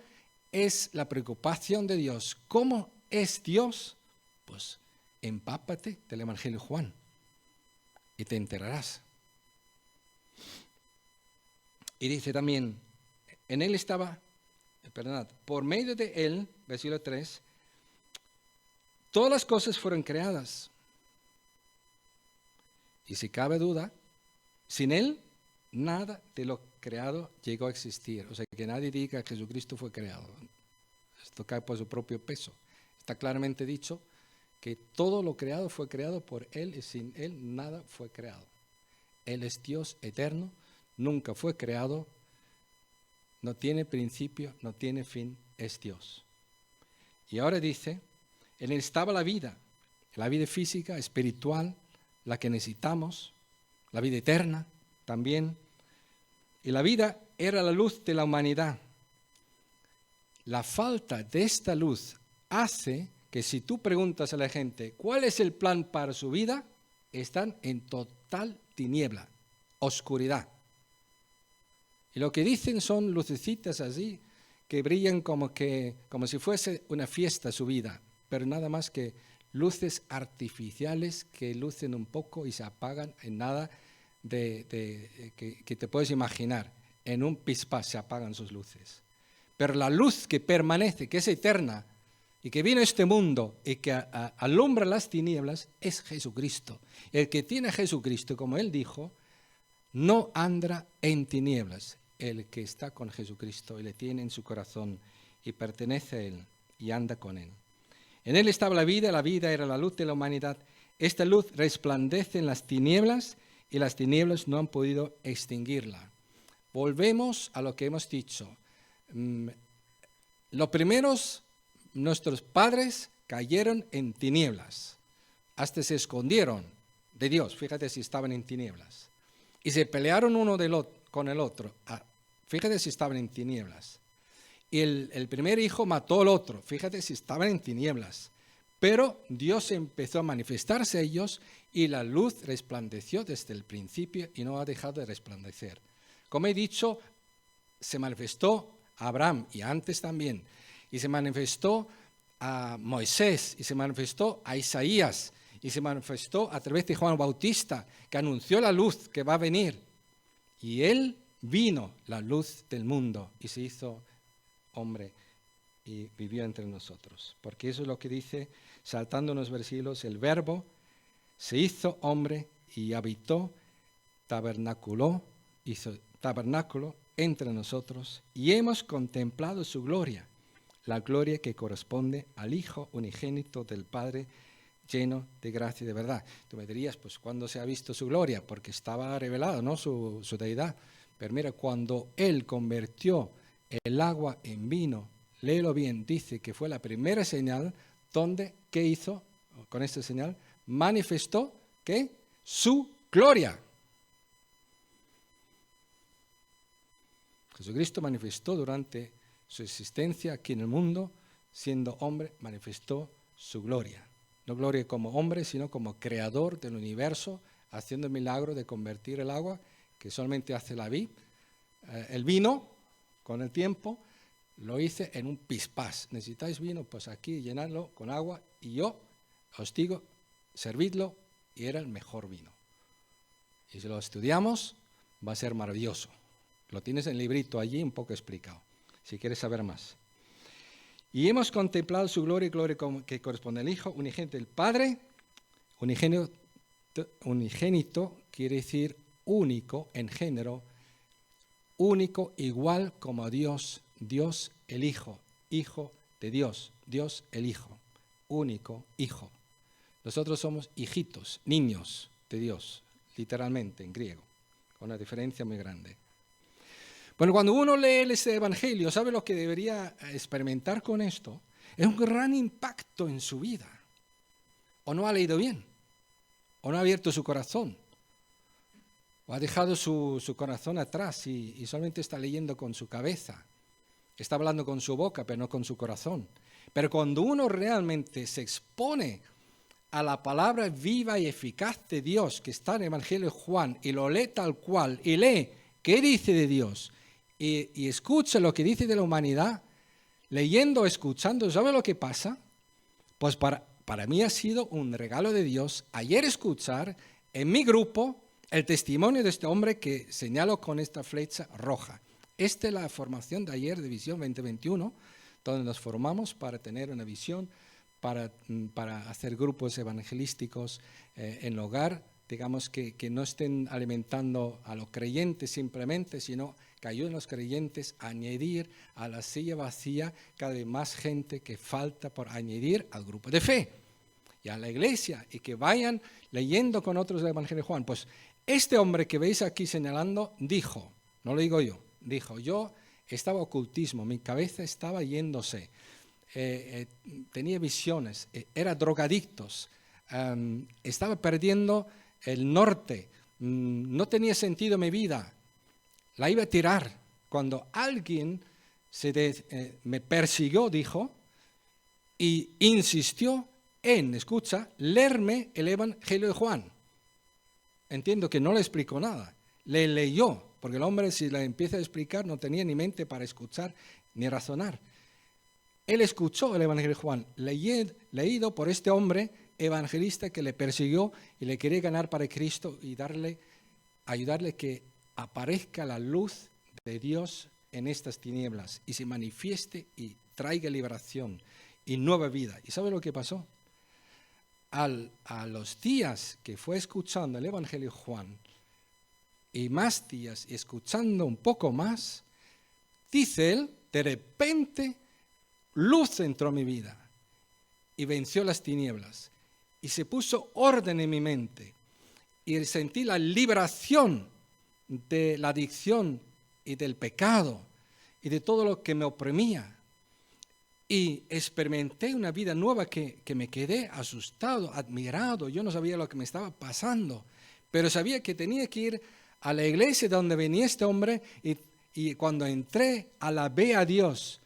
es la preocupación de Dios, cómo es Dios, pues empápate del Evangelio de Juan y te enterarás. Y dice también, en él estaba, perdonad, por medio de él, versículo 3, todas las cosas fueron creadas. Y si cabe duda, sin él, nada de lo creado llegó a existir. O sea, que nadie diga que Jesucristo fue creado. Esto cae por su propio peso. Está claramente dicho que todo lo creado fue creado por él y sin él nada fue creado. Él es Dios eterno, nunca fue creado, no tiene principio, no tiene fin, es Dios. Y ahora dice, en él estaba la vida física, espiritual, la que necesitamos, la vida eterna también. Y la vida era la luz de la humanidad. La falta de esta luz hace que si tú preguntas a la gente cuál es el plan para su vida, están en total tiniebla, oscuridad. Y lo que dicen son lucecitas así, que brillan como si fuese una fiesta su vida, pero nada más que luces artificiales que lucen un poco y se apagan en nada que te puedes imaginar. En un pispás se apagan sus luces. Pero la luz que permanece, que es eterna, y que vino a este mundo y que alumbra las tinieblas, es Jesucristo. El que tiene a Jesucristo, como él dijo, no anda en tinieblas. El que está con Jesucristo y le tiene en su corazón y pertenece a él y anda con él. En él estaba la vida era la luz de la humanidad. Esta luz resplandece en las tinieblas y las tinieblas no han podido extinguirla. Volvemos a lo que hemos dicho. Los primeros, nuestros padres cayeron en tinieblas, hasta se escondieron de Dios, fíjate si estaban en tinieblas, y se pelearon uno con el otro, fíjate si estaban en tinieblas. Y el primer hijo mató al otro, fíjate si estaban en tinieblas. Pero Dios empezó a manifestarse a ellos y la luz resplandeció desde el principio y no ha dejado de resplandecer. Como he dicho, se manifestó a Abraham y antes también, y se manifestó a Moisés y se manifestó a Isaías y se manifestó a través de Juan Bautista, que anunció la luz que va a venir. Y Él vino, la luz del mundo, y se hizo hombre y vivió entre nosotros. Porque eso es lo que dice, saltando unos versículos, el Verbo se hizo hombre y habitó, hizo tabernáculo entre nosotros, y hemos contemplado su gloria, la gloria que corresponde al Hijo unigénito del Padre, lleno de gracia y de verdad. Tú me dirías, pues, ¿cuándo se ha visto su gloria? Porque estaba revelado, ¿no?, su deidad. Pero mira, cuando Él convirtió el agua en vino, léelo bien, dice que fue la primera señal donde, ¿qué hizo con esta señal? Manifestó, ¿qué? Su gloria. Jesucristo manifestó durante su existencia aquí en el mundo, siendo hombre, manifestó su gloria. No gloria como hombre, sino como creador del universo, haciendo el milagro de convertir el agua, que solamente hace la vid, el vino, con el tiempo, lo hice en un pispás. ¿Necesitáis vino? Pues aquí llenadlo con agua y yo os digo, servidlo, y era el mejor vino. Y si lo estudiamos, va a ser maravilloso. Lo tienes en el librito allí, un poco explicado, si quieres saber más. Y hemos contemplado su gloria y gloria que corresponde al Hijo unigénito del Padre. Unigénito quiere decir único en género, único igual como a Dios, Dios el Hijo, Hijo de Dios, Dios el Hijo, único Hijo. Nosotros somos hijitos, niños de Dios, literalmente en griego, con una diferencia muy grande. Bueno, cuando uno lee ese evangelio, ¿sabe lo que debería experimentar con esto? Es un gran impacto en su vida. O no ha leído bien, o no ha abierto su corazón, o ha dejado su corazón atrás y solamente está leyendo con su cabeza. Está hablando con su boca, pero no con su corazón. Pero cuando uno realmente se expone a la palabra viva y eficaz de Dios que está en el Evangelio de Juan y lo lee tal cual y lee qué dice de Dios y escucha lo que dice de la humanidad, leyendo, escuchando, ¿sabe lo que pasa? Pues para mí ha sido un regalo de Dios ayer escuchar en mi grupo el testimonio de este hombre que señalo con esta flecha roja. Esta es la formación de ayer de Visión 2021, donde nos formamos para tener una visión, para hacer grupos evangelísticos en el hogar, digamos que no estén alimentando a los creyentes simplemente, sino que ayuden a los creyentes a añadir a la silla vacía cada vez más gente que falta por añadir al grupo de fe y a la iglesia, y que vayan leyendo con otros el Evangelio de Juan. Pues este hombre que veis aquí señalando dijo, no lo digo yo, dijo, yo estaba ocultismo, mi cabeza estaba yéndose, tenía visiones, era drogadictos, estaba perdiendo el norte, no tenía sentido mi vida, la iba a tirar. Cuando alguien me persiguió, dijo, y insistió en, escucha, leerme el Evangelio de Juan. Entiendo que no le explicó nada, le leyó, porque el hombre si le empieza a explicar no tenía ni mente para escuchar ni razonar. Él escuchó el Evangelio de Juan, leído por este hombre evangelista que le persiguió y le quería ganar para Cristo y ayudarle que aparezca la luz de Dios en estas tinieblas y se manifieste y traiga liberación y nueva vida. ¿Y sabe lo que pasó? A los días que fue escuchando el Evangelio de Juan y más días escuchando un poco más, dice él, de repente luz entró en mi vida y venció las tinieblas y se puso orden en mi mente y sentí la liberación de la adicción y del pecado y de todo lo que me oprimía. Y experimenté una vida nueva que me quedé asustado, admirado. Yo no sabía lo que me estaba pasando, pero sabía que tenía que ir a la iglesia donde venía este hombre y cuando entré, alabé a Dios,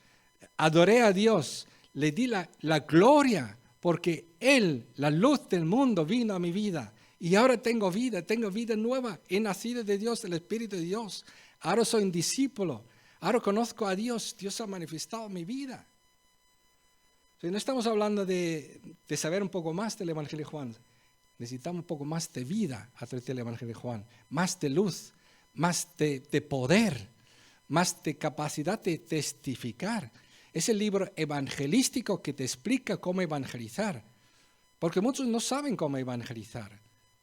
adoré a Dios, le di la gloria, porque Él, la luz del mundo, vino a mi vida. Y ahora tengo vida nueva, he nacido de Dios, del Espíritu de Dios. Ahora soy un discípulo, ahora conozco a Dios, Dios ha manifestado en mi vida. No estamos hablando de saber un poco más del Evangelio de Juan. necesitamos un poco más de vida a través del Evangelio de Juan, más de luz, más de poder, más de capacidad de testificar. Es el libro evangelístico que te explica cómo evangelizar, porque muchos no saben cómo evangelizar.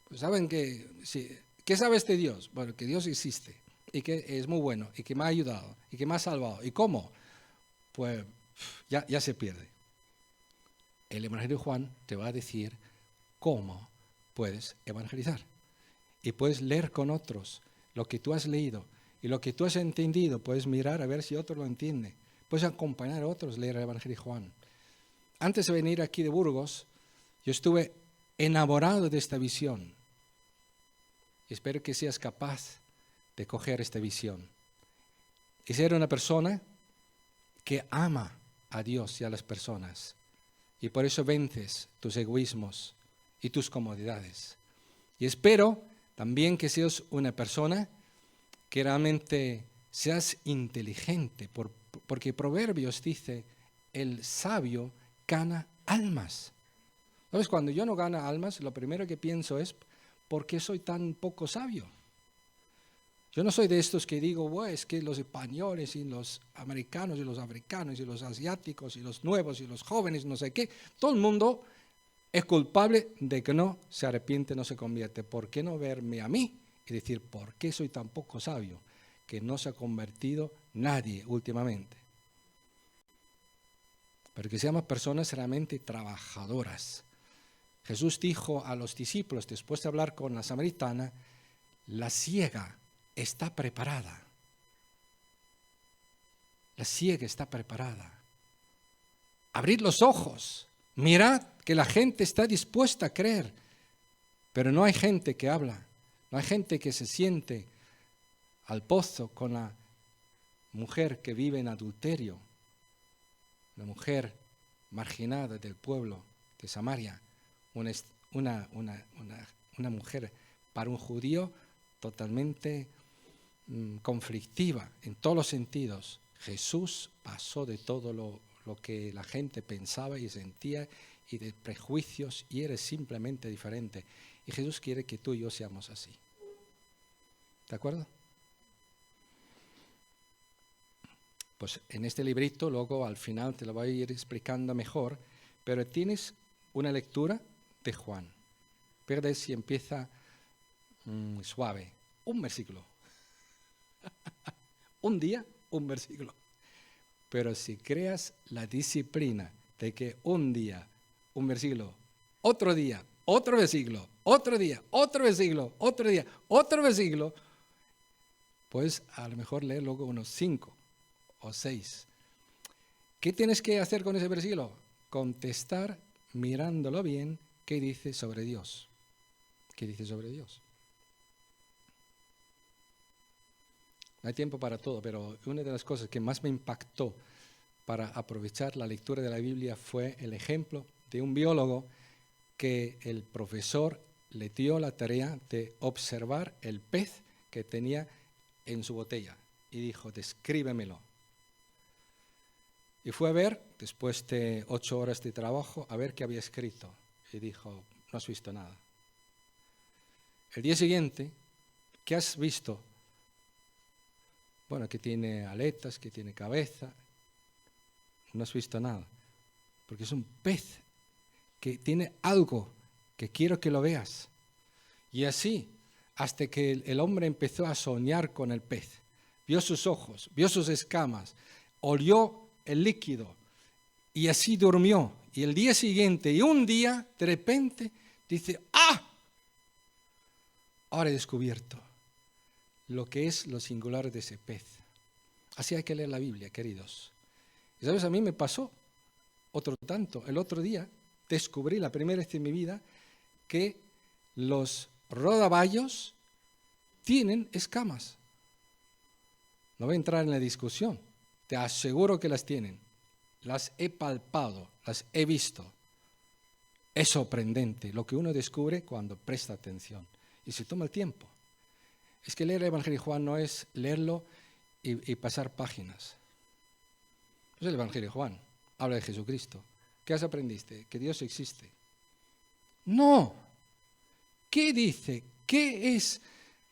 Pues saben que, sí, ¿qué sabes de Dios? Bueno, que Dios existe y que es muy bueno y que me ha ayudado y que me ha salvado. ¿Y cómo? Pues ya se pierde. El Evangelio de Juan te va a decir cómo puedes evangelizar. Y puedes leer con otros lo que tú has leído y lo que tú has entendido. Puedes mirar a ver si otro lo entiende. Puedes acompañar a otros a leer el Evangelio de Juan. Antes de venir aquí de Burgos, yo estuve enamorado de esta visión. Y espero que seas capaz de coger esta visión. Y ser una persona que ama a Dios y a las personas. Y por eso vences tus egoísmos y tus comodidades. Y espero también que seas una persona que realmente seas inteligente, porque Proverbios dice, el sabio gana almas. ¿Sabes? Cuando yo no gano almas, lo primero que pienso es, ¿por qué soy tan poco sabio? Yo no soy de estos que digo, bueno, es que los españoles y los americanos y los africanos y los asiáticos y los nuevos y los jóvenes, no sé qué, todo el mundo es culpable de que no se arrepiente, no se convierte. ¿Por qué no verme a mí y decir, ¿por qué soy tan poco sabio? Que no se ha convertido nadie últimamente. Pero que seamos personas realmente trabajadoras. Jesús dijo a los discípulos, después de hablar con la samaritana, la siega está preparada. La siega está preparada. Abrid los ojos, mirad que la gente está dispuesta a creer, pero no hay gente que habla, no hay gente que se siente al pozo con la mujer que vive en adulterio, la mujer marginada del pueblo de Samaria, una mujer para un judío totalmente conflictiva en todos los sentidos. Jesús pasó de todo lo que la gente pensaba y sentía y de prejuicios y eres simplemente diferente. Y Jesús quiere que tú y yo seamos así. ¿De acuerdo? Pues en este librito, luego al final te lo voy a ir explicando mejor, pero tienes una lectura de Juan. Pero si empieza suave, un versículo. Un día, un versículo. Pero si creas la disciplina de que un día, un versículo, otro día, otro versículo, otro día, otro versículo, otro día, otro versículo, puedes a lo mejor leer luego unos 5 o 6. ¿Qué tienes que hacer con ese versículo? Contestar mirándolo bien, ¿qué dice sobre Dios? ¿Qué dice sobre Dios? No hay tiempo para todo, pero una de las cosas que más me impactó para aprovechar la lectura de la Biblia fue el ejemplo de un biólogo que el profesor le dio la tarea de observar el pez que tenía en su botella y dijo, descríbemelo. Y fue a ver, después de 8 horas de trabajo, a ver qué había escrito. Y dijo, no has visto nada. El día siguiente, ¿qué has visto? Bueno, que tiene aletas, que tiene cabeza. No has visto nada. Porque es un pez que tiene algo que quiero que lo veas. Y así, hasta que el hombre empezó a soñar con el pez. Vio sus ojos, vio sus escamas, olió el líquido y así durmió. Y el día siguiente, y un día, de repente, dice, ¡ah! Ahora he descubierto lo que es lo singular de ese pez. Así hay que leer la Biblia, queridos. Y sabes, a mí me pasó otro tanto. El otro día descubrí la primera vez en mi vida que los rodaballos tienen escamas. No voy a entrar en la discusión. Te aseguro que las tienen. Las he palpado, las he visto. Es sorprendente lo que uno descubre cuando presta atención y se toma el tiempo. Es que leer el Evangelio de Juan no es leerlo y pasar páginas. Es el Evangelio de Juan. Habla de Jesucristo. ¿Qué has aprendiste? Que Dios existe. No. ¿Qué dice? ¿Qué es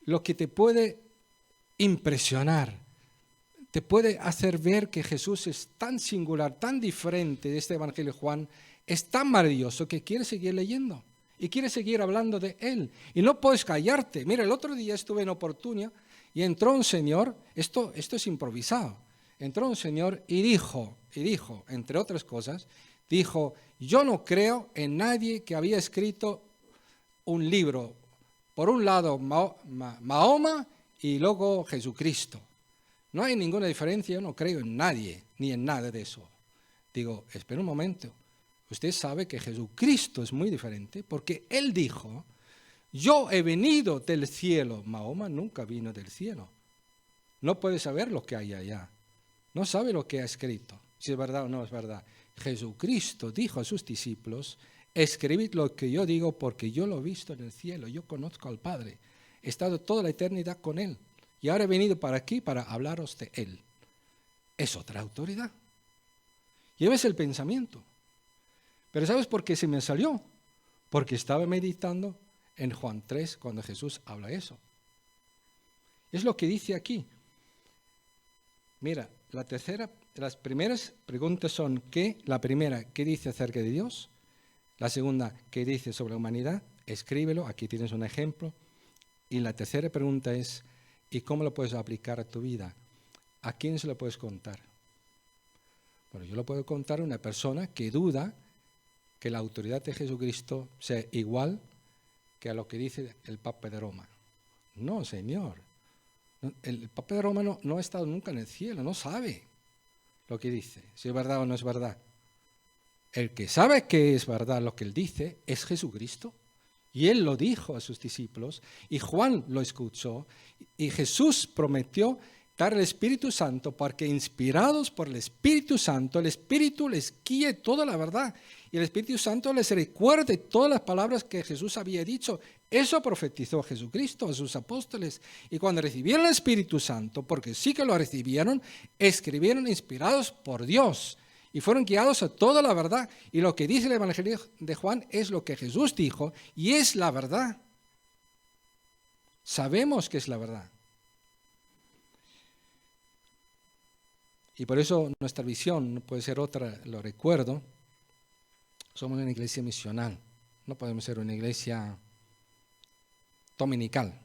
lo que te puede impresionar? Te puede hacer ver que Jesús es tan singular, tan diferente de este Evangelio de Juan, es tan maravilloso que quieres seguir leyendo y quieres seguir hablando de Él. Y no puedes callarte. Mira, el otro día estuve en Oportunia y entró un señor, esto es improvisado, entró un señor y dijo, entre otras cosas, dijo, yo no creo en nadie que había escrito un libro, por un lado Mahoma y luego Jesucristo. No hay ninguna diferencia, yo no creo en nadie, ni en nada de eso. Digo, espera un momento, usted sabe que Jesucristo es muy diferente, porque Él dijo, yo he venido del cielo. Mahoma nunca vino del cielo. No puede saber lo que hay allá. No sabe lo que ha escrito, si es verdad o no es verdad. Jesucristo dijo a sus discípulos, escribid lo que yo digo porque yo lo he visto en el cielo, yo conozco al Padre, he estado toda la eternidad con Él y ahora he venido para aquí para hablaros de Él. Es otra autoridad. Lleves el pensamiento. Pero ¿sabes por qué se me salió? Porque estaba meditando en Juan 3 cuando Jesús habla eso. Es lo que dice aquí. Mira, las primeras preguntas son ¿qué? La primera, ¿qué dice acerca de Dios? La segunda, ¿qué dice sobre la humanidad? Escríbelo, aquí tienes un ejemplo. Y la tercera pregunta es, ¿y cómo lo puedes aplicar a tu vida? ¿A quién se lo puedes contar? Bueno, yo lo puedo contar a una persona que duda que la autoridad de Jesucristo sea igual que a lo que dice el Papa de Roma. No, señor. El Papa de Roma no ha estado nunca en el cielo, no sabe lo que dice, si es verdad o no es verdad. El que sabe que es verdad lo que él dice es Jesucristo. Y él lo dijo a sus discípulos, y Juan lo escuchó, y Jesús prometió dar el Espíritu Santo para que inspirados por el Espíritu Santo, el Espíritu les guíe toda la verdad, y el Espíritu Santo les recuerde todas las palabras que Jesús había dicho. Eso profetizó Jesucristo a sus apóstoles, y cuando recibieron el Espíritu Santo, porque sí que lo recibieron, escribieron inspirados por Dios, y fueron guiados a toda la verdad. Y lo que dice el Evangelio de Juan es lo que Jesús dijo y es la verdad. Sabemos que es la verdad. Y por eso nuestra visión no puede ser otra, lo recuerdo. Somos una iglesia misional. No podemos ser una iglesia dominical.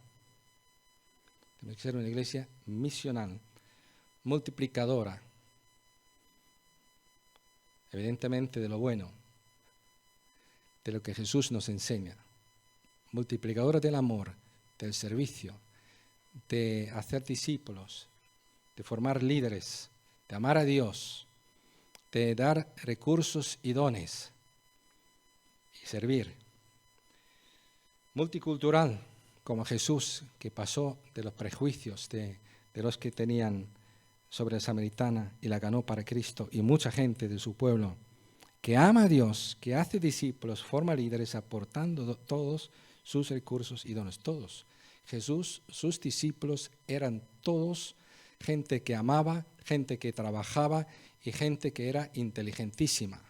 Tenemos que ser una iglesia misional, multiplicadora. Evidentemente de lo bueno, de lo que Jesús nos enseña, multiplicadora del amor, del servicio, de hacer discípulos, de formar líderes, de amar a Dios, de dar recursos y dones y servir. Multicultural, como Jesús, que pasó de los prejuicios de los que tenían sobre la samaritana y la ganó para Cristo, y mucha gente de su pueblo que ama a Dios, que hace discípulos, forma líderes aportando todos sus recursos y dones, todos. Jesús, sus discípulos eran todos gente que amaba, gente que trabajaba y gente que era inteligentísima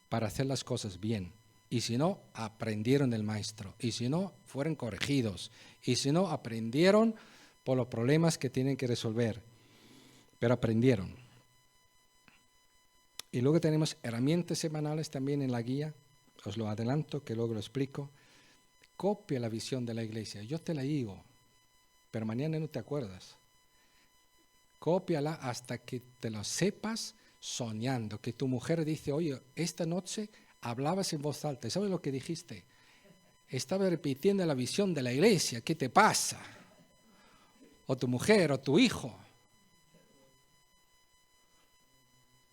para hacer las cosas bien. Y si no, aprendieron del maestro. Y si no, fueron corregidos. Y si no, aprendieron por los problemas que tienen que resolver. Pero aprendieron. Y luego tenemos herramientas semanales también en la guía. Os lo adelanto, que luego lo explico. Copia la visión de la iglesia. Yo te la digo, pero mañana no te acuerdas. Cópiala hasta que te lo sepas soñando. Que tu mujer dice, oye, esta noche hablabas en voz alta. ¿Sabes lo que dijiste? Estaba repitiendo la visión de la iglesia. ¿Qué te pasa? O tu mujer, o tu hijo.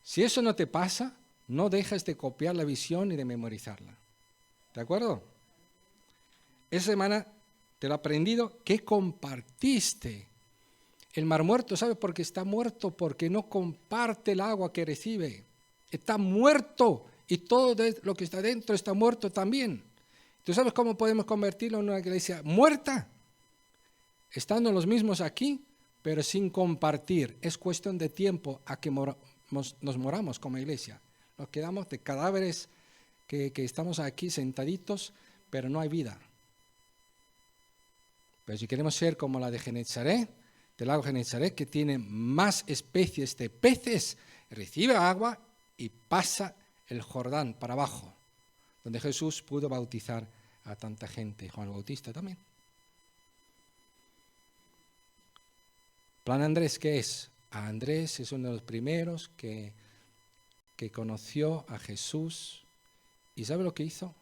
Si eso no te pasa, no dejas de copiar la visión y de memorizarla. ¿De acuerdo? Esa semana te lo he aprendido que compartiste. El mar muerto, ¿sabe por qué está muerto? Porque no comparte el agua que recibe. Está muerto y todo lo que está dentro está muerto también. ¿Tú sabes cómo podemos convertirlo en una iglesia muerta? Estando los mismos aquí, pero sin compartir. Es cuestión de tiempo a que nos moramos como iglesia. Nos quedamos de cadáveres que estamos aquí sentaditos, pero no hay vida. Pero si queremos ser como la de Genezaret, del lago Genezaret, que tiene más especies de peces, recibe agua y pasa el Jordán para abajo, donde Jesús pudo bautizar a tanta gente, y Juan el Bautista también. Plan Andrés, ¿qué es? Andrés es uno de los primeros que conoció a Jesús. ¿Y sabe lo que hizo?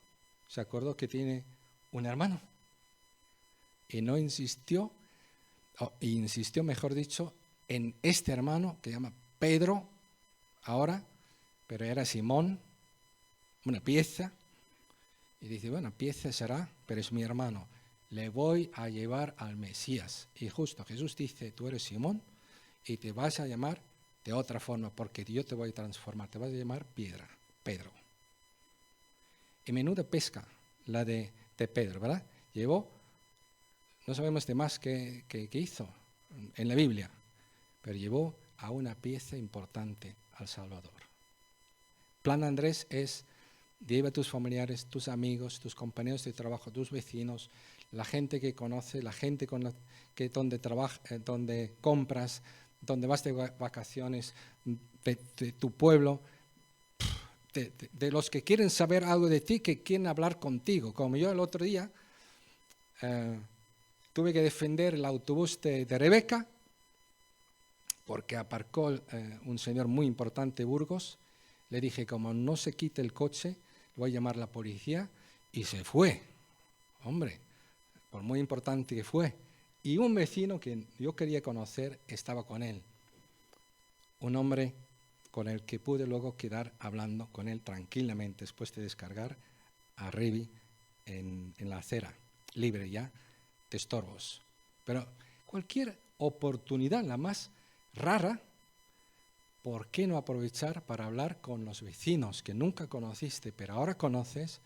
Se acordó que tiene un hermano. Y no insistió, insistió, mejor dicho, en este hermano que se llama Pedro, ahora, pero era Simón, una pieza. Y dice, bueno, pieza será, pero es mi hermano. Le voy a llevar al Mesías. Y justo Jesús dice, tú eres Simón y te vas a llamar de otra forma, porque yo te voy a transformar, te vas a llamar Piedra, Pedro. Y menuda pesca la de Pedro, ¿verdad? Llevó, no sabemos de más que hizo en la Biblia, pero llevó a una pieza importante al Salvador. Plan Andrés es, lleva a tus familiares, tus amigos, tus compañeros de trabajo, tus vecinos, la gente que conoce, la gente donde trabajas, donde compras, donde vas de vacaciones, de tu pueblo, de los que quieren saber algo de ti, que quieren hablar contigo. Como yo el otro día tuve que defender el autobús de Rebeca, porque aparcó un señor muy importante de Burgos. Le dije, como no se quite el coche, voy a llamar a la policía, y se fue. Hombre, por muy importante que fue. Y un vecino que yo quería conocer estaba con él. Un hombre con el que pude luego quedar hablando con él tranquilamente después de descargar a Revi en la acera, libre ya de estorbos. Pero cualquier oportunidad, la más rara, ¿por qué no aprovechar para hablar con los vecinos que nunca conociste, pero ahora conoces,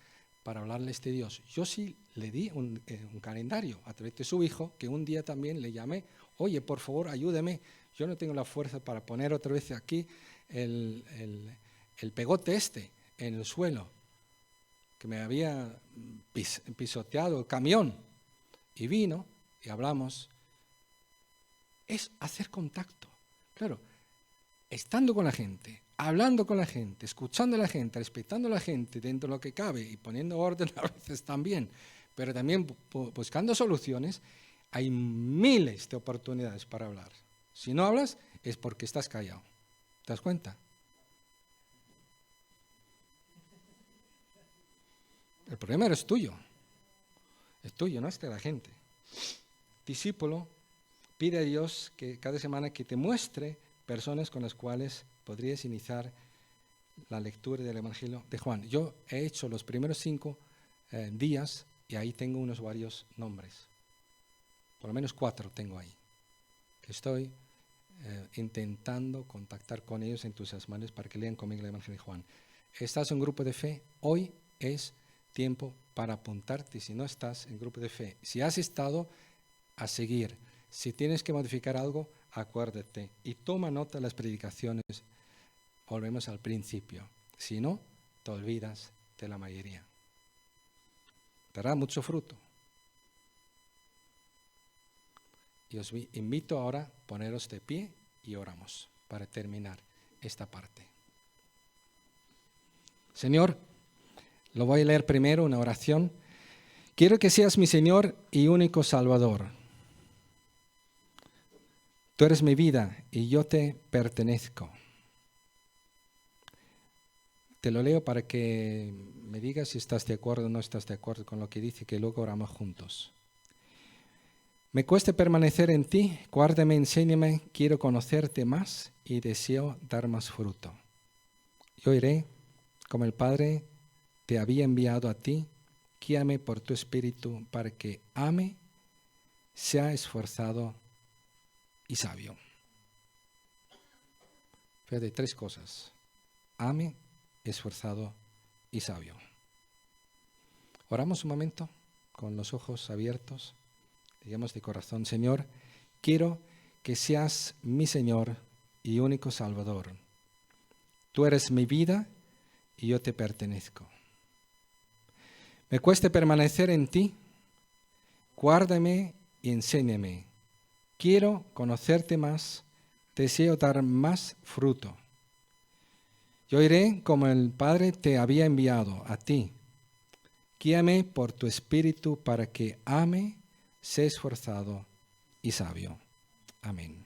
para hablarles de Dios? Yo sí le di un calendario a través de su hijo, que un día también le llamé, oye, por favor, ayúdame, yo no tengo la fuerza para poner otra vez aquí el pegote en el suelo, que me había pisoteado el camión. Y vino y hablamos. Es hacer contacto. Claro, estando con la gente, hablando con la gente, escuchando a la gente, respetando a la gente dentro de lo que cabe y poniendo orden a veces también, pero también buscando soluciones, hay miles de oportunidades para hablar. Si no hablas es porque estás callado. ¿Te das cuenta? El problema es tuyo. Es tuyo, no es de la gente. Discípulo, pide a Dios que cada semana que te muestre personas con las cuales podrías iniciar la lectura del Evangelio de Juan. Yo he hecho los primeros 5 días y ahí tengo unos varios nombres. Por lo menos 4 tengo ahí. Que estoy intentando contactar con ellos, entusiasmarles para que lean conmigo el Evangelio de Juan. ¿Estás en un grupo de fe? Hoy es tiempo para apuntarte si no estás en grupo de fe. Si has estado, a seguir. Si tienes que modificar algo, acuérdate y toma nota de las predicaciones. Volvemos al principio. Si no, te olvidas de la mayoría. Dará mucho fruto. Y os invito ahora a poneros de pie y oramos para terminar esta parte. Señor, lo voy a leer primero, una oración. Quiero que seas mi Señor y único Salvador. Tú eres mi vida y yo te pertenezco. Te lo leo para que me digas si estás de acuerdo o no estás de acuerdo con lo que dice, que luego oramos juntos. Me cuesta permanecer en ti, guárdame, enséñame, quiero conocerte más y deseo dar más fruto. Yo iré como el Padre te había enviado a ti, guíame por tu Espíritu para que ame, sea esforzado y sabio. Fíjate, 3 cosas. Ame, esforzado y sabio. Oramos un momento con los ojos abiertos. Digamos de corazón, Señor, quiero que seas mi Señor y único Salvador. Tú eres mi vida y yo te pertenezco. Me cuesta permanecer en ti. Guárdame y enséñame. Quiero conocerte más, deseo dar más fruto. Yo iré como el Padre te había enviado a ti. Guíame por tu espíritu para que ame, sea esforzado y sabio. Amén.